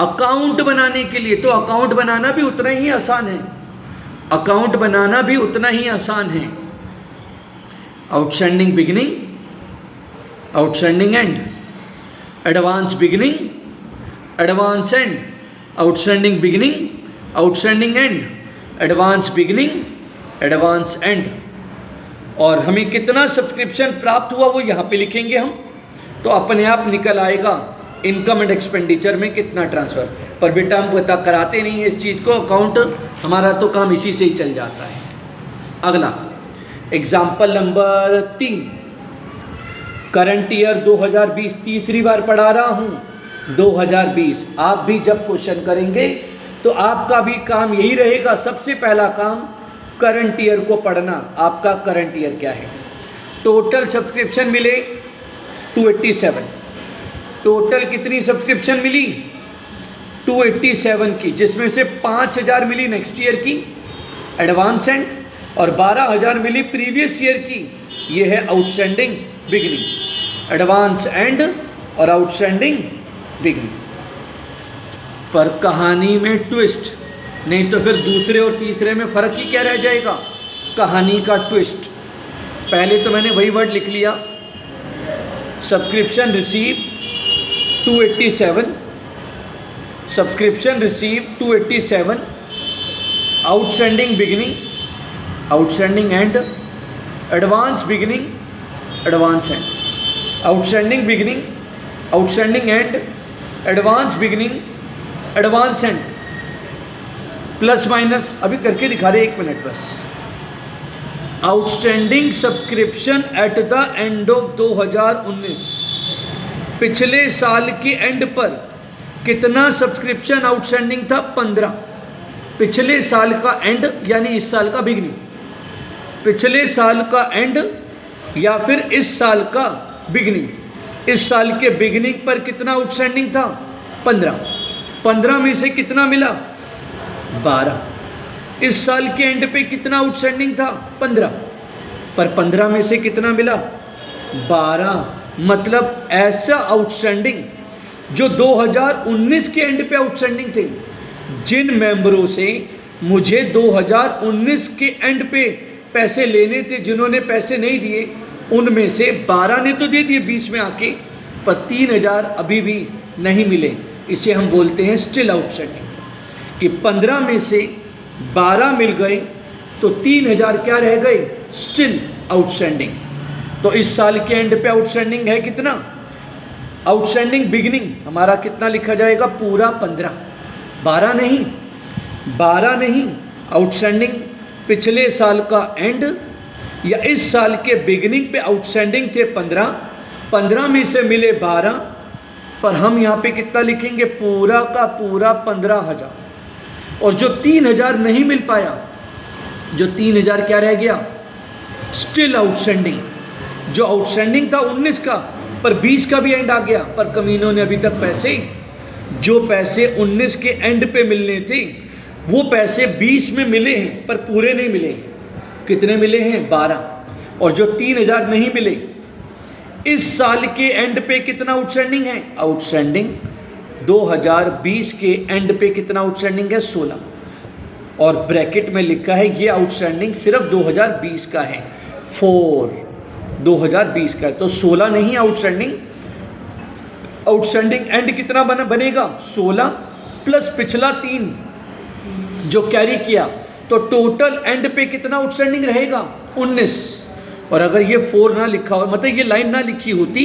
अकाउंट बनाने के लिए, तो अकाउंट बनाना भी उतना ही आसान है, अकाउंट बनाना भी उतना ही आसान है। Outstanding beginning, outstanding end, advance beginning, advance and, outstanding beginning, outstanding end, advance beginning, advance and. और हमें कितना सब्सक्रिप्शन प्राप्त हुआ वो यहाँ पे लिखेंगे हम, तो अपने आप निकल आएगा इनकम एंड एक्सपेंडिचर में कितना ट्रांसफ़र। पर बेटा हम पता कराते नहीं है इस चीज़ को, अकाउंट हमारा तो काम इसी से ही चल जाता है। अगला एग्जाम्पल नंबर 3, करंट ईयर 2020, तीसरी बार पढ़ा रहा हूँ 2020। आप भी जब क्वेश्चन करेंगे तो आपका भी काम यही रहेगा, सबसे पहला काम करंट ईयर को पढ़ना। आपका करंट ईयर क्या है, टोटल सब्सक्रिप्शन मिले 287, टोटल कितनी सब्सक्रिप्शन मिली, 287 की, जिसमें से 5000 मिली नेक्स्ट ईयर की एडवांस एंड और 12000 मिली प्रीवियस ईयर की, ये है आउटस्टैंडिंग बिगिनिंग, एडवांस एंड और आउटस्टैंडिंग बिगिनिंग। पर कहानी में ट्विस्ट, नहीं तो फिर दूसरे और तीसरे में फ़र्क ही क्या रह जाएगा, कहानी का ट्विस्ट। पहले तो मैंने वही वर्ड लिख लिया, subscription receive 287, subscription receive 287, outstanding beginning, outstanding end, advance beginning, advance and, outstanding beginning, outstanding end, advance beginning, advance and, plus minus अभी करके दिखा रहे, 1 मिनट बस। Outstanding subscription eight the end of 2019, पिछले साल के एंड पर कितना सब्सक्रिप्शन आउटस्टैंडिंग था, 15। पिछले साल का एंड यानी इस साल का बिगिनिंग, पिछले साल का एंड या फिर इस साल का बिगिनिंग, इस साल के बिगिनिंग पर कितना आउटस्टैंडिंग था, 15। 15 में से कितना मिला, 12। इस साल के एंड पे कितना आउटस्टैंडिंग था, 15, पर 15 में से कितना मिला, 12। मतलब ऐसा आउटस्टैंडिंग जो 2019 के एंड पे आउटस्टैंडिंग थे, जिन मेंबरों से मुझे 2019 के एंड पे पैसे लेने थे, जिन्होंने पैसे नहीं दिए, उनमें से 12 ने तो दे दिए 20 में आके, पर 3000 अभी भी नहीं मिले। इसे हम बोलते हैं स्टिल आउटस्टैंडिंग, कि 15 में से 12 मिल गए तो 3000 क्या रह गए, स्टिल आउटस्टैंडिंग। तो इस साल के एंड पे आउटस्टैंडिंग है कितना, आउटस्टैंडिंग बिगिनिंग हमारा कितना लिखा जाएगा, पूरा 15, 12 नहीं, 12 नहीं। आउटस्टैंडिंग पिछले साल का एंड या इस साल के बिगिनिंग पे आउटस्टैंडिंग थे 15, 15 में से मिले 12, पर हम यहाँ पे कितना लिखेंगे, पूरा का पूरा 15,000। और जो 3000 नहीं मिल पाया, जो 3000 क्या रह गया, स्टिल आउटस्टैंडिंग। जो आउटस्टैंडिंग था 19 का, पर 20 का भी एंड आ गया, पर कमीनों ने अभी तक पैसे, जो पैसे 19 के एंड पे मिलने थे वो पैसे 20 में मिले हैं, पर पूरे नहीं मिले। कितने मिले हैं, 12। और जो 3000 नहीं मिले, इस साल के एंड पे कितना आउटस्टैंडिंग है, आउटस्टैंडिंग 2020 के एंड पे कितना आउटस्टैंडिंग है, 16। और ब्रैकेट में लिखा है ये आउटस्टैंडिंग सिर्फ 2020 का है, 4 2020 का है, तो 16 नहीं आउटस्टैंडिंग। आउटस्टैंडिंग एंड कितना बनेगा, 16 प्लस पिछला 3 जो कैरी किया, तो टोटल एंड पे कितना आउटस्टैंडिंग रहेगा, 19। और अगर ये 4 ना लिखा हो, मतलब ये लाइन ना लिखी होती,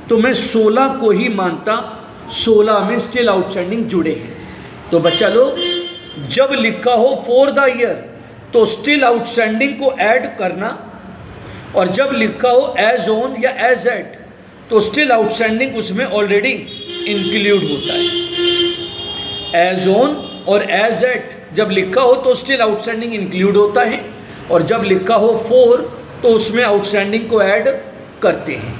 तो मैं 16 को ही मानता 16 में स्टिल आउटस्टैंडिंग जुड़े हैं। तो बच्चा लोग जब लिखा हो फॉर द ईयर तो स्टिल आउटस्टैंडिंग को ऐड करना, और जब लिखा हो एज ऑन या एज एट तो स्टिल आउटस्टैंडिंग उसमें ऑलरेडी इंक्लूड होता है। एज ऑन और एज एट जब लिखा हो तो स्टिल आउटस्टैंडिंग इंक्लूड होता है, और जब लिखा हो फॉर तो उसमें आउटस्टैंडिंग को ऐड करते हैं।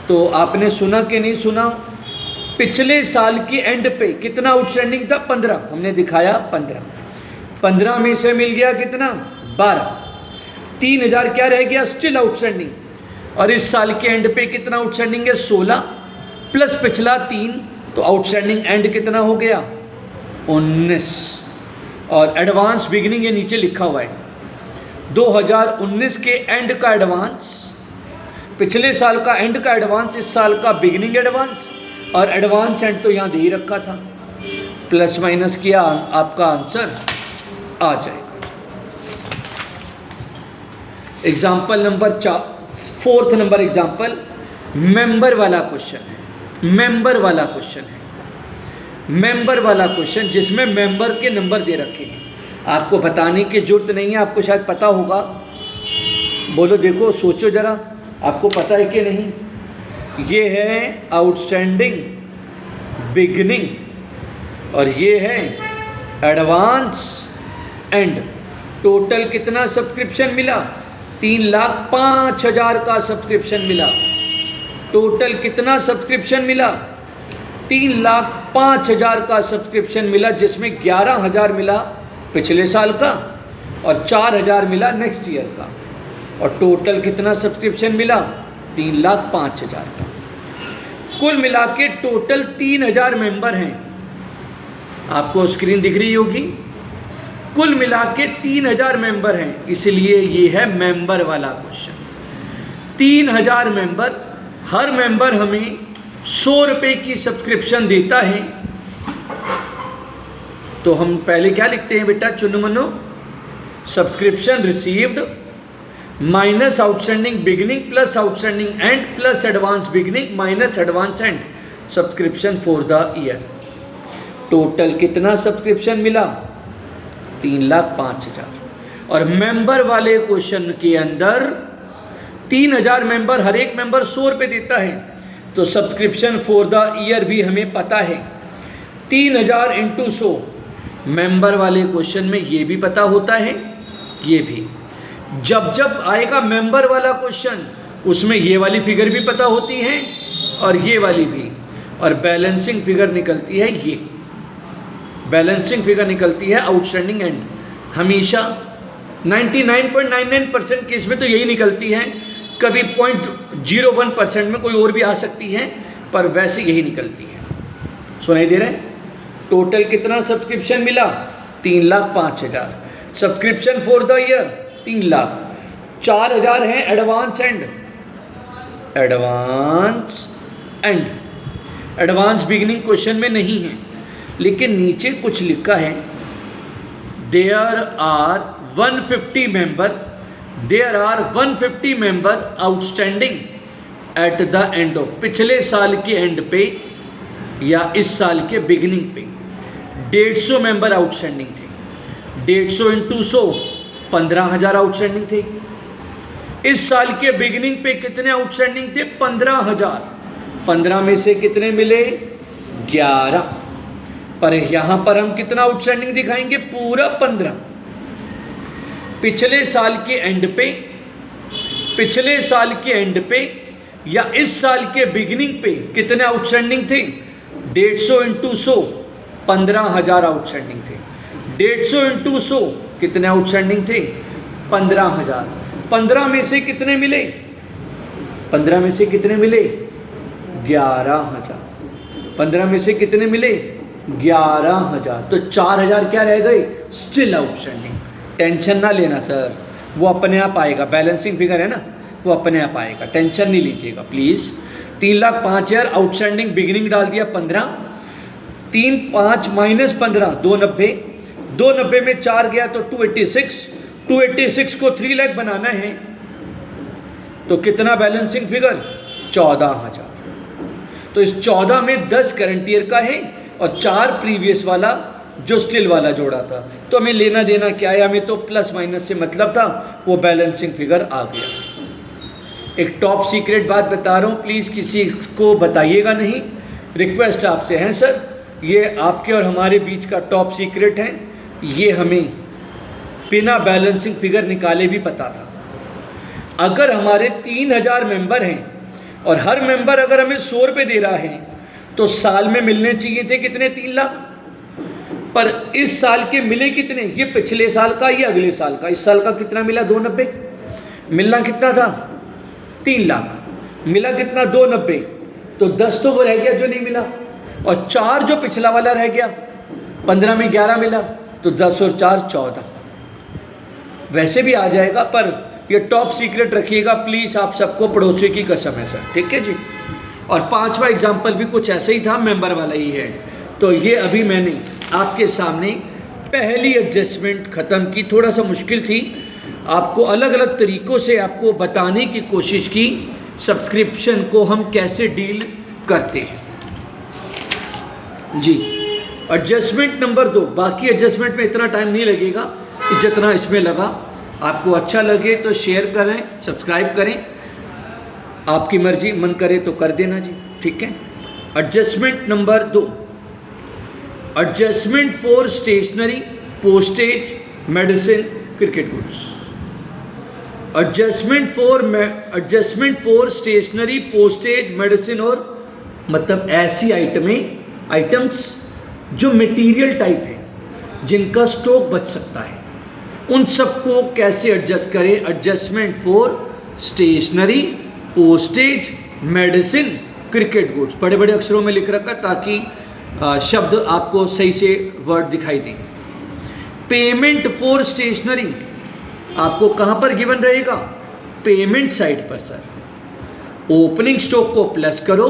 तो आपने सुना कि नहीं सुना, पिछले साल की एंड पे कितना आउटस्टैंडिंग था? 15। हमने दिखाया 15 में से मिल गया कितना? 12। 3000 क्या रह गया? Still outstanding. और इस साल के एंड पे कितना आउटस्टैंडिंग है? 16 प्लस पिछला 3, तो आउटस्टैंडिंग एंड कितना हो गया? 19। और एडवांस बिगिनिंग ये नीचे लिखा हुआ है, 2019 के एंड का एडवांस, पिछले साल का एंड का एडवांस, इस साल का बिगिनिंग एडवांस, और एडवांस एंड तो यहाँ दे ही रखा था। प्लस माइनस किया, आपका आंसर आ जाएगा। Example number 4 number example, member वाला क्वेश्चन है। मेंबर वाला क्वेश्चन है, मेंबर वाला क्वेश्चन जिसमें मेंबर के नंबर दे रखे हैं। आपको बताने की जरूरत नहीं है, आपको शायद पता होगा। बोलो, देखो, सोचो जरा, आपको पता है कि नहीं? ये है आउटस्टैंडिंग, बिगनिंग, और ये है एडवांस एंड। टोटल कितना सब्सक्रिप्शन मिला? 3,05,000 का सब्सक्रिप्शन मिला। टोटल कितना सब्सक्रिप्शन मिला? 3,05,000 का सब्सक्रिप्शन मिला, जिसमें 11,000 मिला पिछले साल का और 4,000 मिला नेक्स्ट ईयर का। और टोटल कितना सब्सक्रिप्शन मिला? 3,05,000 का। कुल मिला के टोटल 3,000 मेंबर हैं। आपको स्क्रीन दिख रही होगी। कुल मिला के 3,000 मेंबर हैं, इसलिए ये है मेंबर वाला क्वेश्चन। 3,000 मेंबर, हर मेंबर हमें 100 रुपये की सब्सक्रिप्शन देता है। तो हम पहले क्या लिखते हैं बेटा? चुनो मनो, subscription received minus outstanding beginning plus outstanding and plus advance beginning minus advance and subscription for the year. Total कितना सब्सक्रिप्शन मिला? 3,05,000। और मेंबर वाले क्वेश्चन के अंदर 3,000 मेंबर, हर एक मेंबर 100 रुपये देता है, तो सब्सक्रिप्शन फॉर द ईयर भी हमें पता है। 3,000 इंटू 100 मेंबर वाले क्वेश्चन में ये भी पता होता है, ये भी। जब जब आएगा मेंबर वाला क्वेश्चन उसमें ये वाली फिगर भी पता होती है और ये वाली भी, और बैलेंसिंग फिगर निकलती है। ये बैलेंसिंग फिगर निकलती है आउटस्टैंडिंग एंड। हमेशा 99.99% केस में तो यही निकलती है। कभी 0.01% में कोई और भी आ सकती है, पर वैसे यही निकलती है। सुनाई दे रहा है? टोटल कितना सब्सक्रिप्शन मिला? 3,05,000। Subscription for the year 3 lakh. 4,000 है advance end. Advance end, advance beginning question में नहीं है, लेकिन नीचे कुछ लिखा है, there are 150 member, there are 150 member outstanding at the end of. पिछले साल के एंड पे या इस साल के बिगिनिंग पे 150 मेंबर आउटस्टैंडिंग थे। 150 इंटू 100 15,000 आउटस्टैंडिंग थे। इस साल के बिगिनिंग पे कितने आउटस्टैंडिंग थे? 15,000। 15 में से कितने मिले? 11। पर यहां पर हम कितना आउटस्टैंडिंग दिखाएंगे? पूरा 15। पिछले साल के एंड पे, पिछले साल के एंड पे या इस साल के बिगिनिंग पे कितने आउटस्टैंडिंग थे? 150 इंटू 100 15,000 आउटस्टैंडिंग थे। 150 इंटू 100 कितने आउटस्टैंडिंग थे? 15,000। 15 में से कितने मिले? 15 में से कितने मिले? 11,000। 15 में से कितने मिले? 11,000। तो 4,000 क्या रह गए? Still outstanding. टेंशन ना लेना सर, वो अपने आप आएगा। बैलेंसिंग फिगर है ना, वो अपने आप आएगा, टेंशन नहीं लीजिएगा प्लीज़। 3,05,000 आउटस्टैंडिंग बिगिनिंग डाल दिया 15। 3 5 माइनस 15 290। 290 में 4 गया तो 286। 286 को 3 लाख बनाना है तो कितना बैलेंसिंग फिगर? 14,000। तो इस 14 में 10 करंट ईयर का है और 4 प्रीवियस वाला जो स्टिल वाला जोड़ा था। तो हमें लेना देना क्या है, हमें तो प्लस माइनस से मतलब था, वो बैलेंसिंग फिगर आ गया। एक टॉप सीक्रेट बात बता रहा हूँ, प्लीज़ किसी को बताइएगा नहीं, रिक्वेस्ट आपसे है सर, ये आपके और हमारे बीच का टॉप सीक्रेट है, ये हमें बिना बैलेंसिंग फिगर निकाले भी पता था। अगर हमारे 3000 मेंबर हैं और हर मेंबर अगर हमें 100 रुपये दे रहा है तो साल में मिलने चाहिए थे कितने, 3 लाख। पर इस साल के मिले कितने, ये पिछले साल का, ये अगले साल का। इस साल का कितना मिला, 290। मिलना कितना था, 3 लाख। मिला कितना, 290। तो 10 तो वो रह गया जो नहीं मिला, और 4 जो पिछला वाला रह गया। 15 में 11 मिला, तो 10 और 4 14। वैसे भी आ जाएगा, पर ये टॉप सीक्रेट रखिएगा प्लीज़, आप सबको, पड़ोसी की कसम है सर, ठीक है जी। और 5वां एग्जाम्पल भी कुछ ऐसे ही था, मेंबर वाला ही है। तो ये अभी मैंने आपके सामने पहली एडजस्टमेंट ख़त्म की, थोड़ा सा मुश्किल थी, आपको अलग अलग तरीक़ों से आपको बताने की कोशिश की सब्सक्रिप्शन को हम कैसे डील करते हैं जी। एडजस्टमेंट नंबर 2, बाकी एडजस्टमेंट में इतना टाइम नहीं लगेगा जितना इसमें लगा। आपको अच्छा लगे तो शेयर करें, सब्सक्राइब करें, आपकी मर्जी, मन करे तो कर देना जी, ठीक है। Adjustment number 2, adjustment for stationery, postage, medicine, cricket goods. Adjustment for stationery, postage, medicine, और मतलब ऐसी आइटम्स जो मटेरियल टाइप है, जिनका स्टॉक बच सकता है, उन सबको कैसे एडजस्ट करें। Adjustment for stationery, postage, medicine, cricket goods, बड़े बड़े अक्षरों में लिख रखा ताकि शब्द आपको सही से वर्ड दिखाई दें। पेमेंट फॉर स्टेशनरी आपको कहाँ पर गिवन रहेगा, पेमेंट साइड पर सर। ओपनिंग स्टॉक को प्लस करो,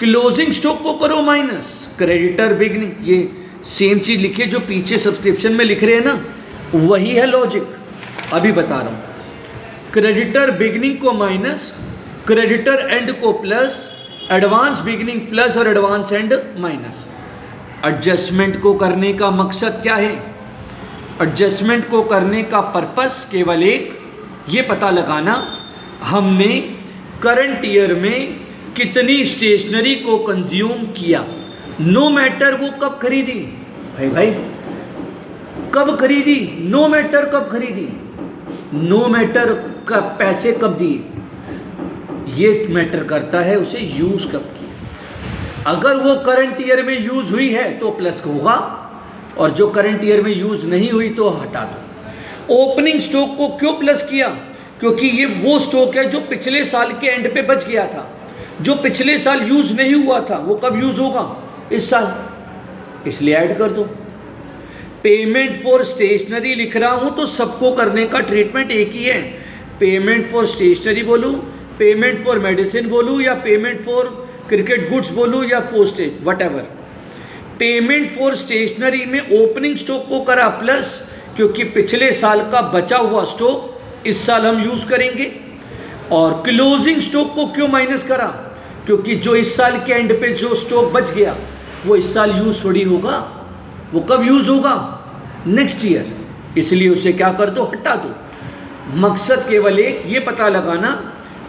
क्लोजिंग स्टॉक को करो माइनस। क्रेडिटर बिगनिंग, ये सेम चीज़ लिखिए जो पीछे सब्सक्रिप्शन में लिख रहे हैं ना, वही है लॉजिक, अभी बता रहा हूँ। क्रेडिटर बिगनिंग को माइनस, क्रेडिटर एंड को प्लस, एडवांस बिगनिंग प्लस और एडवांस एंड माइनस। एडजस्टमेंट को करने का मकसद क्या है, एडजस्टमेंट को करने का पर्पस केवल एक, ये पता लगाना हमने करंट ईयर में कितनी स्टेशनरी को कंज्यूम किया, नो मैटर वो कब खरीदी, भाई कब खरीदी, नो मैटर कब खरीदी, नो मैटर कब पैसे कब दिए, ये मैटर करता है उसे यूज कब किया। अगर वो करंट ईयर में यूज हुई है तो प्लस होगा, और जो करंट ईयर में यूज नहीं हुई तो हटा दो। ओपनिंग स्टॉक को क्यों प्लस किया, क्योंकि ये वो स्टॉक है जो पिछले साल के एंड पे बच गया था, जो पिछले साल यूज नहीं हुआ था, वो कब यूज होगा, इस साल, इसलिए ऐड कर दो। पेमेंट फॉर स्टेशनरी लिख रहा हूं तो सबको करने का ट्रीटमेंट एक ही है। पेमेंट फॉर स्टेशनरी बोलूं, पेमेंट फॉर मेडिसिन बोलूं, या पेमेंट फॉर क्रिकेट गुड्स बोलूं, या postage, whatever. Payment for stationery में ओपनिंग स्टॉक को करा प्लस, क्योंकि पिछले साल का बचा हुआ स्टॉक इस साल हम यूज करेंगे। और क्लोजिंग स्टॉक को क्यों माइनस करा, क्योंकि जो इस साल के एंड पे जो स्टॉक बच गया वो इस साल यूज थोड़ी होगा, वो कब यूज होगा, नेक्स्ट ईयर, इसलिए उसे क्या कर दो, हटा दो। मकसद केवल एक, ये पता लगाना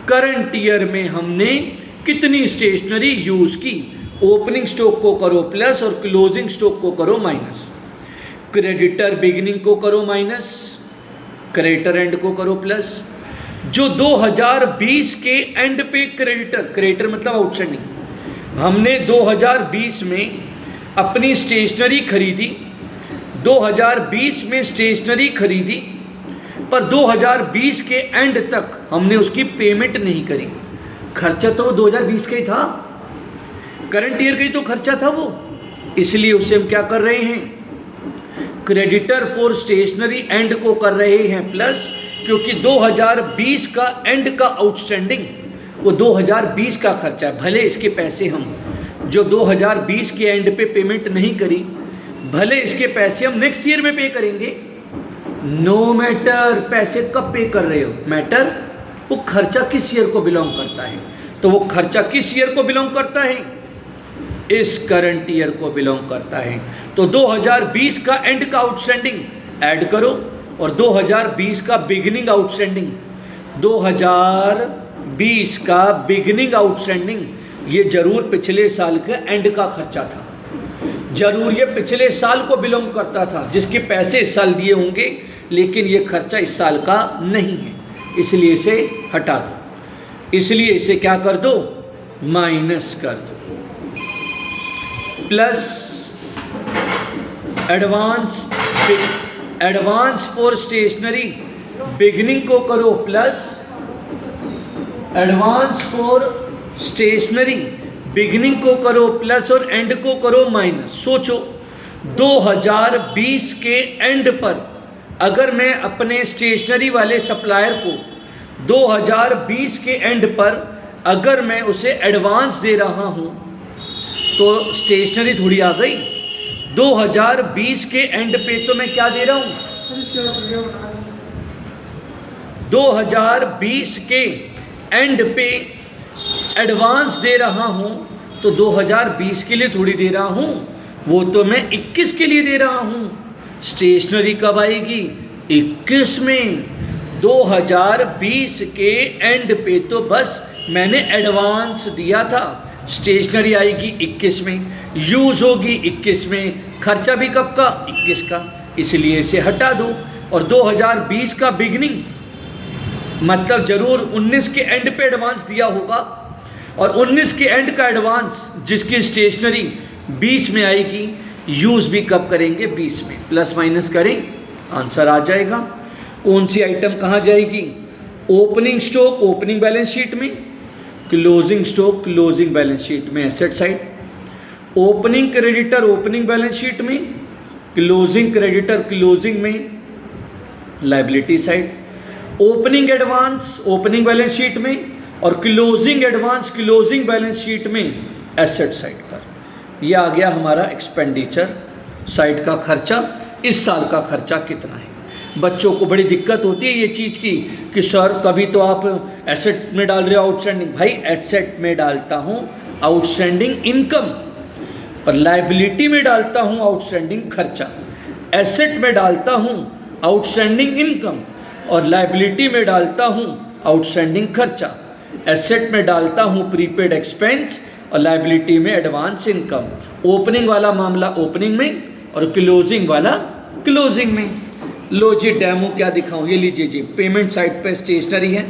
करंट ईयर में हमने कितनी स्टेशनरी यूज की। ओपनिंग स्टॉक को करो प्लस और क्लोजिंग स्टॉक को करो माइनस। क्रेडिटर बिगिनिंग को करो माइनस, क्रेडिटर एंड को करो प्लस। जो 2020 के एंड पे क्रेडिटर मतलब आउटस्टैंडिंग, हमने 2020 में अपनी स्टेशनरी खरीदी, 2020 में स्टेशनरी खरीदी, पर 2020 के एंड तक हमने उसकी पेमेंट नहीं करी। खर्चा तो 2020 का ही था, करंट ईयर का ही तो खर्चा था वो, इसलिए उसे हम क्या कर रहे हैं, क्रेडिटर फॉर स्टेशनरी एंड को कर रहे हैं प्लस, क्योंकि 2020 का एंड का आउटस्टैंडिंग वो 2020 का खर्चा है। भले इसके पैसे हम जो 2020 के एंड पे पेमेंट नहीं करी, भले इसके पैसे हम नेक्स्ट ईयर में पे करेंगे, नो मैटर पैसे कब पे कर रहे हो, मैटर वो खर्चा किस ईयर को बिलोंग करता है। तो वो खर्चा किस ईयर को बिलोंग करता है, इस करंट ईयर को बिलोंग करता है। तो 2020 का एंड का आउटस्टैंडिंग ऐड करो और 2020 का बिगिनिंग आउटस्टैंडिंग, 2020 का बिगिनिंग आउटस्टैंडिंग ये जरूर पिछले साल के एंड का खर्चा था, जरूर ये पिछले साल को बिलोंग करता था, जिसके पैसे इस साल दिए होंगे, लेकिन ये खर्चा इस साल का नहीं है, इसलिए इसे हटा दो। इसलिए इसे क्या कर दो, माइनस कर दो। Plus advance for stationery, beginning को करो plus, advance for stationery beginning को करो प्लस और एंड को करो माइनस। सोचो 2020 के एंड पर अगर मैं अपने स्टेशनरी वाले सप्लायर को 2020 के एंड पर अगर मैं उसे एडवांस दे रहा हूं तो स्टेशनरी थोड़ी आ गई। 2020 के एंड पे तो मैं क्या दे रहा हूं, 2020 के एंड पे एडवांस दे रहा हूं तो 2020 के लिए थोड़ी दे रहा हूं, वो तो मैं 21 के लिए दे रहा हूं। स्टेशनरी कब आएगी, 21 में। 2020 के एंड पे तो बस मैंने एडवांस दिया था, स्टेशनरी आएगी 21 में, यूज होगी 21 में, खर्चा भी कब का, 21 का, इसलिए इसे हटा दो। और 2020 का बिगिनिंग मतलब जरूर 19 के एंड पे एडवांस दिया होगा, और 19 के एंड का एडवांस जिसकी स्टेशनरी 20 में आएगी, यूज भी कब करेंगे, 20 में। प्लस माइनस करें, आंसर आ जाएगा। कौन सी आइटम कहाँ जाएगी, opening stock opening balance sheet में, closing stock closing balance sheet में asset side, opening creditor opening balance sheet में, क्लोजिंग क्रेडिटर क्लोजिंग में liability side, opening advance opening balance sheet में और closing advance closing balance sheet में asset side पर। यह आ गया हमारा एक्सपेंडिचर साइड का खर्चा। इस साल का खर्चा कितना है। बच्चों को बड़ी दिक्कत होती है ये चीज़ की कि सर कभी तो आप एसेट में डाल रहे हो आउटस्टैंडिंग। भाई एसेट में डालता हूँ आउटस्टैंडिंग इनकम और लायबिलिटी में डालता हूँ आउटस्टैंडिंग खर्चा। एसेट में डालता हूँ आउटस्टैंडिंग इनकम और लायबिलिटी में डालता हूँ आउटस्टैंडिंग खर्चा। एसेट में डालता हूँ प्रीपेड एक्सपेंस और लायबिलिटी में एडवांस इनकम। ओपनिंग वाला मामला ओपनिंग में और क्लोजिंग वाला क्लोजिंग में। लो जी डेमो क्या दिखाऊं, ये लीजिए जी। पेमेंट साइड पे स्टेशनरी है,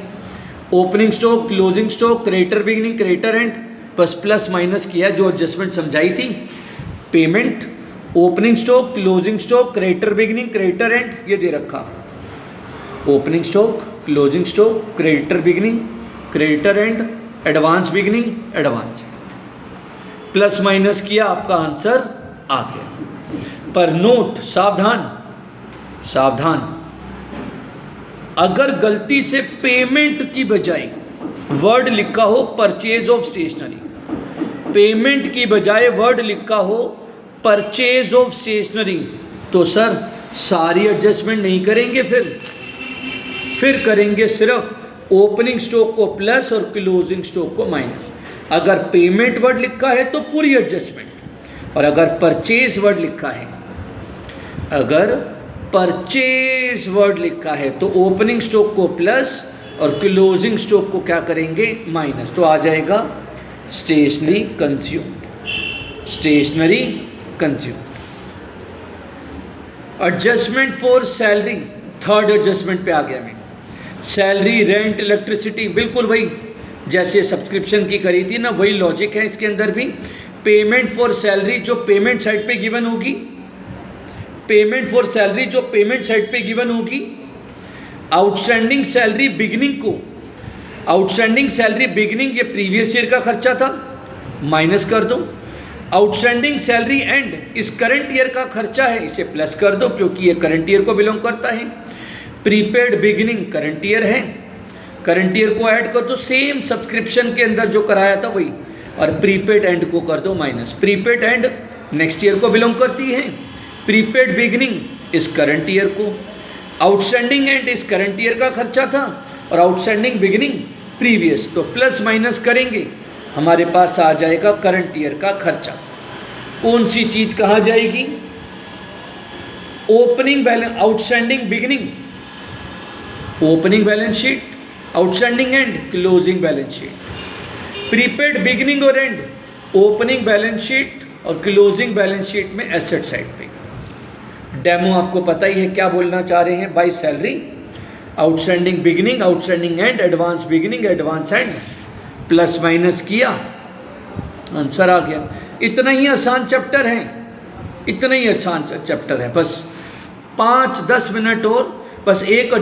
opening stock closing stock creditor beginning creditor and, बस प्लस माइनस किया जो एडजस्टमेंट समझाई थी। Payment opening stock closing stock creditor beginning creditor and, ये दे रखा। Opening stock closing stock creditor beginning creditor and advance beginning advance, plus minus किया, आपका answer आ गया। पर नोट, सावधान सावधान, अगर गलती से पेमेंट की बजाय वर्ड लिखा हो परचेज ऑफ स्टेशनरी, पेमेंट की बजाय वर्ड लिखा हो परचेज ऑफ स्टेशनरी, तो सर सारी एडजस्टमेंट नहीं करेंगे, फिर करेंगे सिर्फ ओपनिंग स्टॉक को प्लस और क्लोजिंग स्टॉक को माइनस। अगर पेमेंट वर्ड लिखा है तो पूरी एडजस्टमेंट, और अगर परचेज वर्ड लिखा है, अगर परचेज वर्ड लिखा है तो ओपनिंग स्टॉक को प्लस और क्लोजिंग स्टॉक को क्या करेंगे, माइनस। तो आ जाएगा stationery consume, stationery consume. Adjustment for salary, third adjustment पे आ गया मैं। सैलरी रेंट इलेक्ट्रिसिटी, बिल्कुल वही जैसे सब्सक्रिप्शन की करी थी ना, वही लॉजिक है इसके अंदर भी। पेमेंट फॉर सैलरी जो पेमेंट साइड पे गिवन होगी, पेमेंट फॉर सैलरी जो पेमेंट साइड पे गिवन होगी। आउटस्टैंडिंग सैलरी बिगिनिंग को, आउटस्टैंडिंग सैलरी बिगिनिंग ये प्रीवियस ईयर का खर्चा था, माइनस कर दो। आउटस्टैंडिंग सैलरी एंड इस करंट ईयर का खर्चा है, इसे प्लस कर दो क्योंकि ये करंट ईयर को बिलोंग करता है। प्रीपेड बिगिनिंग करंट ईयर है, करंट ईयर को ऐड कर दो, सेम सब्सक्रिप्शन के अंदर जो कराया था वही, और प्रीपेड एंड को कर दो minus. Prepaid and next year को बिलोंग करती है, प्रीपेड बिगिनिंग इस करंट ईयर को, आउटस्टैंडिंग एंड इस करंट ईयर का खर्चा था और आउटस्टैंडिंग बिगिनिंग प्रीवियस। तो प्लस माइनस करेंगे, हमारे पास आ जाएगा करंट ईयर का खर्चा। कौन सी चीज़ कहाँ जाएगी? Opening balance, outstanding beginning, opening balance sheet, outstanding and, closing balance sheet. Prepaid beginning और एंड, ओपनिंग बैलेंस शीट और क्लोजिंग बैलेंस शीट में एसेट साइड पे। डेमो आपको पता ही है क्या बोलना चाह रहे हैं। By salary, outstanding beginning, outstanding end, advance beginning, advance and, plus minus किया, आंसर आ गया। इतना ही आसान चैप्टर है, इतना ही आसान चैप्टर है। बस 5-10 मिनट और, बस एक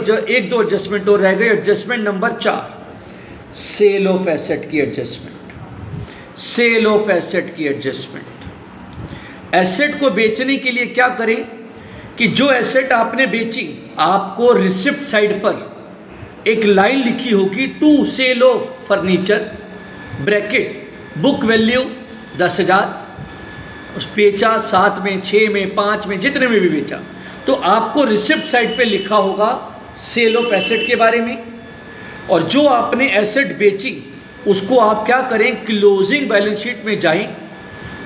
दो एडजस्टमेंट और रह गए। Adjustment number 4, sale of asset की एडजस्टमेंट। सेल ऑफ एसेट की एडजस्टमेंट। एसेट को बेचने के लिए क्या करें कि जो एसेट आपने बेची, आपको रिसिप्ट साइड पर एक लाइन लिखी होगी, to sale of furniture, bracket, book value 10,000, उस बेचा 7 में, 6 में, 5 में, जितने में भी बेचा, तो आपको रिसिप्ट साइड पे लिखा होगा सेल ऑफ एसेट के बारे में। और जो आपने एसेट बेची उसको आप क्या करें, क्लोजिंग बैलेंस शीट में जाएं।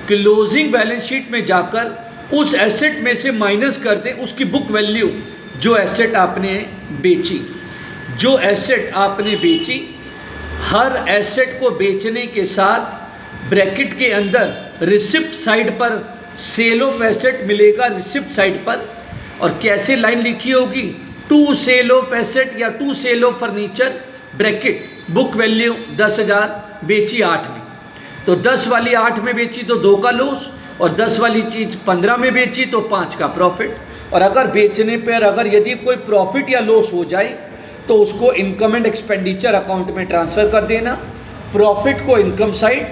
क्लोजिंग बैलेंस शीट में जाकर उस एसेट में से माइनस कर दें उसकी बुक वैल्यू, जो एसेट आपने बेची। जो एसेट आपने बेची, हर एसेट को बेचने के साथ ब्रैकेट के अंदर रिसिप्ट साइड पर सेल ऑफ एसेट मिलेगा, रिसिप्ट साइड पर। और कैसे लाइन लिखी होगी, टू सेल ऑफ एसेट या to sale of furniture, bracket, book value 10,000, बेची 8 में, तो 10 वाली 8 में बेची तो 2 का लॉस, और 10 वाली चीज़ 15 में बेची तो 5 का प्रॉफिट। और अगर बेचने पर अगर यदि कोई प्रॉफिट या लॉस हो जाए तो उसको इनकम एंड एक्सपेंडिचर अकाउंट में ट्रांसफ़र कर देना, प्रॉफिट को इनकम साइड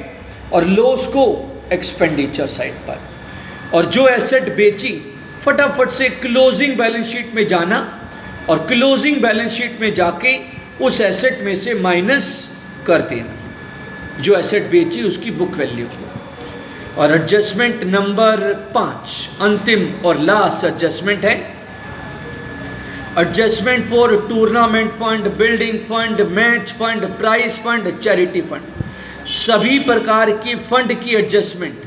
और लॉस को एक्सपेंडिचर साइड पर। और जो एसेट बेची फटाफट से क्लोजिंग बैलेंस शीट में जाना और क्लोजिंग बैलेंस शीट में जाके उस एसेट में से माइनस कर देना जो एसेट बेची उसकी बुक वैल्यू को। और एडजस्टमेंट नंबर 5, अंतिम और लास्ट एडजस्टमेंट है, adjustment for tournament fund, building fund, match fund, prize fund, charity fund. सभी प्रकार की फंड की एडजस्टमेंट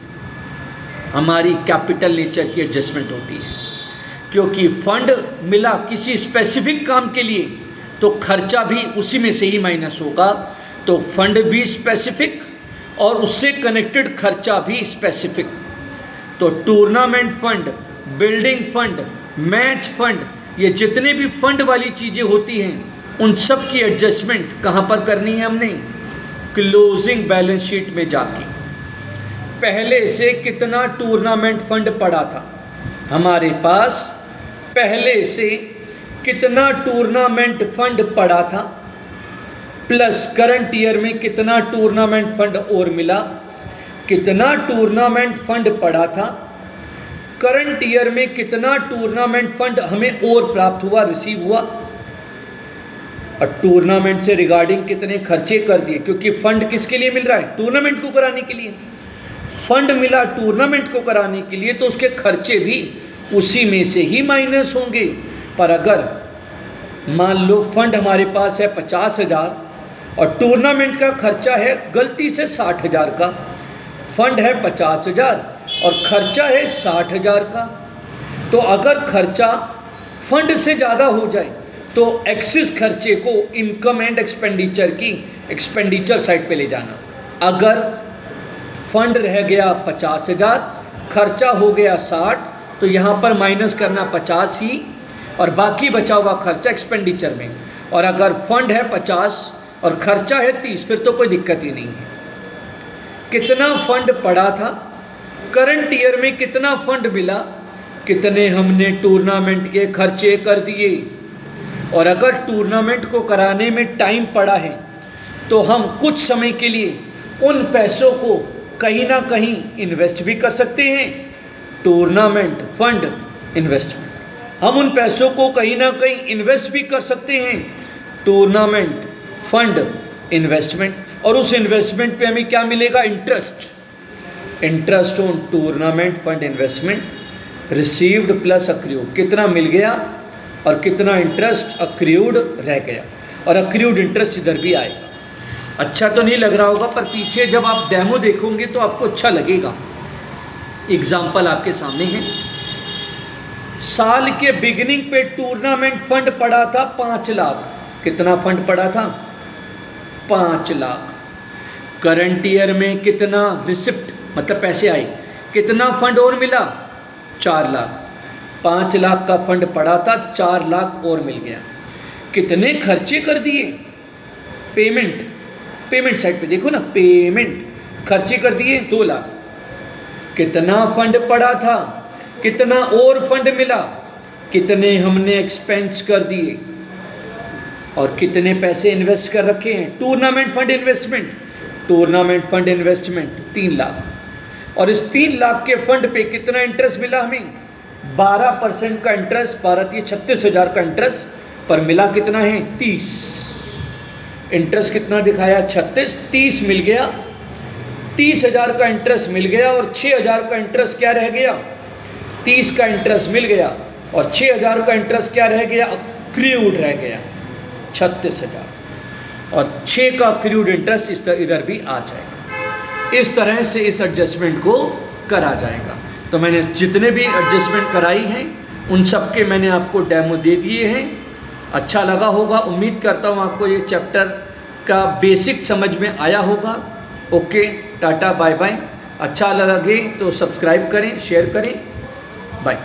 हमारी कैपिटल नेचर की एडजस्टमेंट होती है, क्योंकि फंड मिला किसी स्पेसिफिक काम के लिए तो खर्चा भी उसी में से ही माइनस होगा। तो फंड भी स्पेसिफिक और उससे कनेक्टेड खर्चा भी स्पेसिफिक। तो tournament fund, building fund, match fund, ये जितने भी फंड वाली चीज़ें होती हैं उन सब की एडजस्टमेंट कहाँ पर करनी है हमने, क्लोजिंग बैलेंस शीट में जाके। पहले से कितना टूर्नामेंट फंड पड़ा था हमारे पास, पहले से कितना टूर्नामेंट फंड पड़ा था, प्लस करंट ईयर में कितना टूर्नामेंट फंड और मिला, कितना टूर्नामेंट फंड पड़ा था, करंट ईयर में कितना टूर्नामेंट फंड हमें और प्राप्त हुआ, रिसीव हुआ, और टूर्नामेंट से रिगार्डिंग कितने खर्चे कर दिए, क्योंकि फंड किसके लिए मिल रहा है, टूर्नामेंट को कराने के लिए। फंड मिला टूर्नामेंट को कराने के लिए तो उसके खर्चे भी उसी में से ही माइनस होंगे। पर अगर मान लो फंड हमारे पास है 50,000 और टूर्नामेंट का खर्चा है गलती से 60,000 का, फंड है 50,000 और खर्चा है 60,000 का, तो अगर खर्चा फंड से ज़्यादा हो जाए तो एक्सिस खर्चे को इनकम एंड एक्सपेंडिचर की एक्सपेंडिचर साइड पे ले जाना। अगर फंड रह गया 50,000, खर्चा हो गया 60, तो यहाँ पर माइनस करना 50 ही और बाकी बचा हुआ खर्चा एक्सपेंडिचर में। और अगर फंड है 50 और खर्चा है 30, फिर तो कोई दिक्कत ही नहीं है। कितना फंड पड़ा था, करंट ईयर में कितना फंड मिला, कितने हमने टूर्नामेंट के खर्चे कर दिए। और अगर टूर्नामेंट को कराने में टाइम पड़ा है तो हम कुछ समय के लिए उन पैसों को कहीं ना कहीं इन्वेस्ट भी कर सकते हैं। टूर्नामेंट फंड इन्वेस्टमेंट, हम उन पैसों को कहीं ना कहीं इन्वेस्ट भी कर सकते हैं। टूर्नामेंट फंड इन्वेस्टमेंट, और उस इन्वेस्टमेंट पे हमें क्या मिलेगा, interest. Interest on tournament fund investment received plus accrued, कितना मिल गया और कितना इंटरेस्ट अक्रूड रह गया, और अक्रूड इंटरेस्ट इधर भी आएगा। अच्छा तो नहीं लग रहा होगा, पर पीछे जब आप डेमो देखोगे तो आपको अच्छा लगेगा। एग्जाम्पल आपके सामने है। साल के बिगिनिंग पे टूर्नामेंट फंड पड़ा था 5 लाख। कितना फंड पड़ा था? 5 लाख। करंट ईयर में कितना रिसिप्ट मतलब पैसे आए, कितना फंड और मिला? 4 लाख। 5 लाख का फंड पड़ा था, 4 लाख और मिल गया। कितने खर्चे कर दिए? पेमेंट साइड पे देखो ना, पेमेंट खर्चे कर दिए 2 लाख। कितना फंड पड़ा था, कितना और फंड मिला, कितने हमने एक्सपेंस कर दिए, और कितने पैसे इन्वेस्ट कर रखे हैं? Tournament fund investment 3 lakh. और इस 3 लाख के फंड पे कितना इंटरेस्ट मिला हमें? 12% का इंटरेस्ट। 12 36,000 का इंटरेस्ट, पर मिला कितना है? 30। इंटरेस्ट कितना दिखाया? 36। 30 मिल गया। 30,000 का इंटरेस्ट मिल गया, और 6,000 का इंटरेस्ट क्या रह गया? 30 का इंटरेस्ट मिल गया, और 6,000 का इंटरेस्ट क्या रह गया? अक्रूड रह गया 36,000, और 6 का अक्रूड इंटरेस्ट इधर भी आ जाएगा। इस तरह से इस एडजस्टमेंट को करा जाएगा। तो मैंने जितने भी एडजस्टमेंट कराई हैं उन सब के मैंने आपको डेमो दे दिए हैं। अच्छा लगा होगा, उम्मीद करता हूँ आपको ये चैप्टर का बेसिक समझ में आया होगा। Okay, tata bye bye. अच्छा लगे तो सब्सक्राइब करें, शेयर करें। बाय।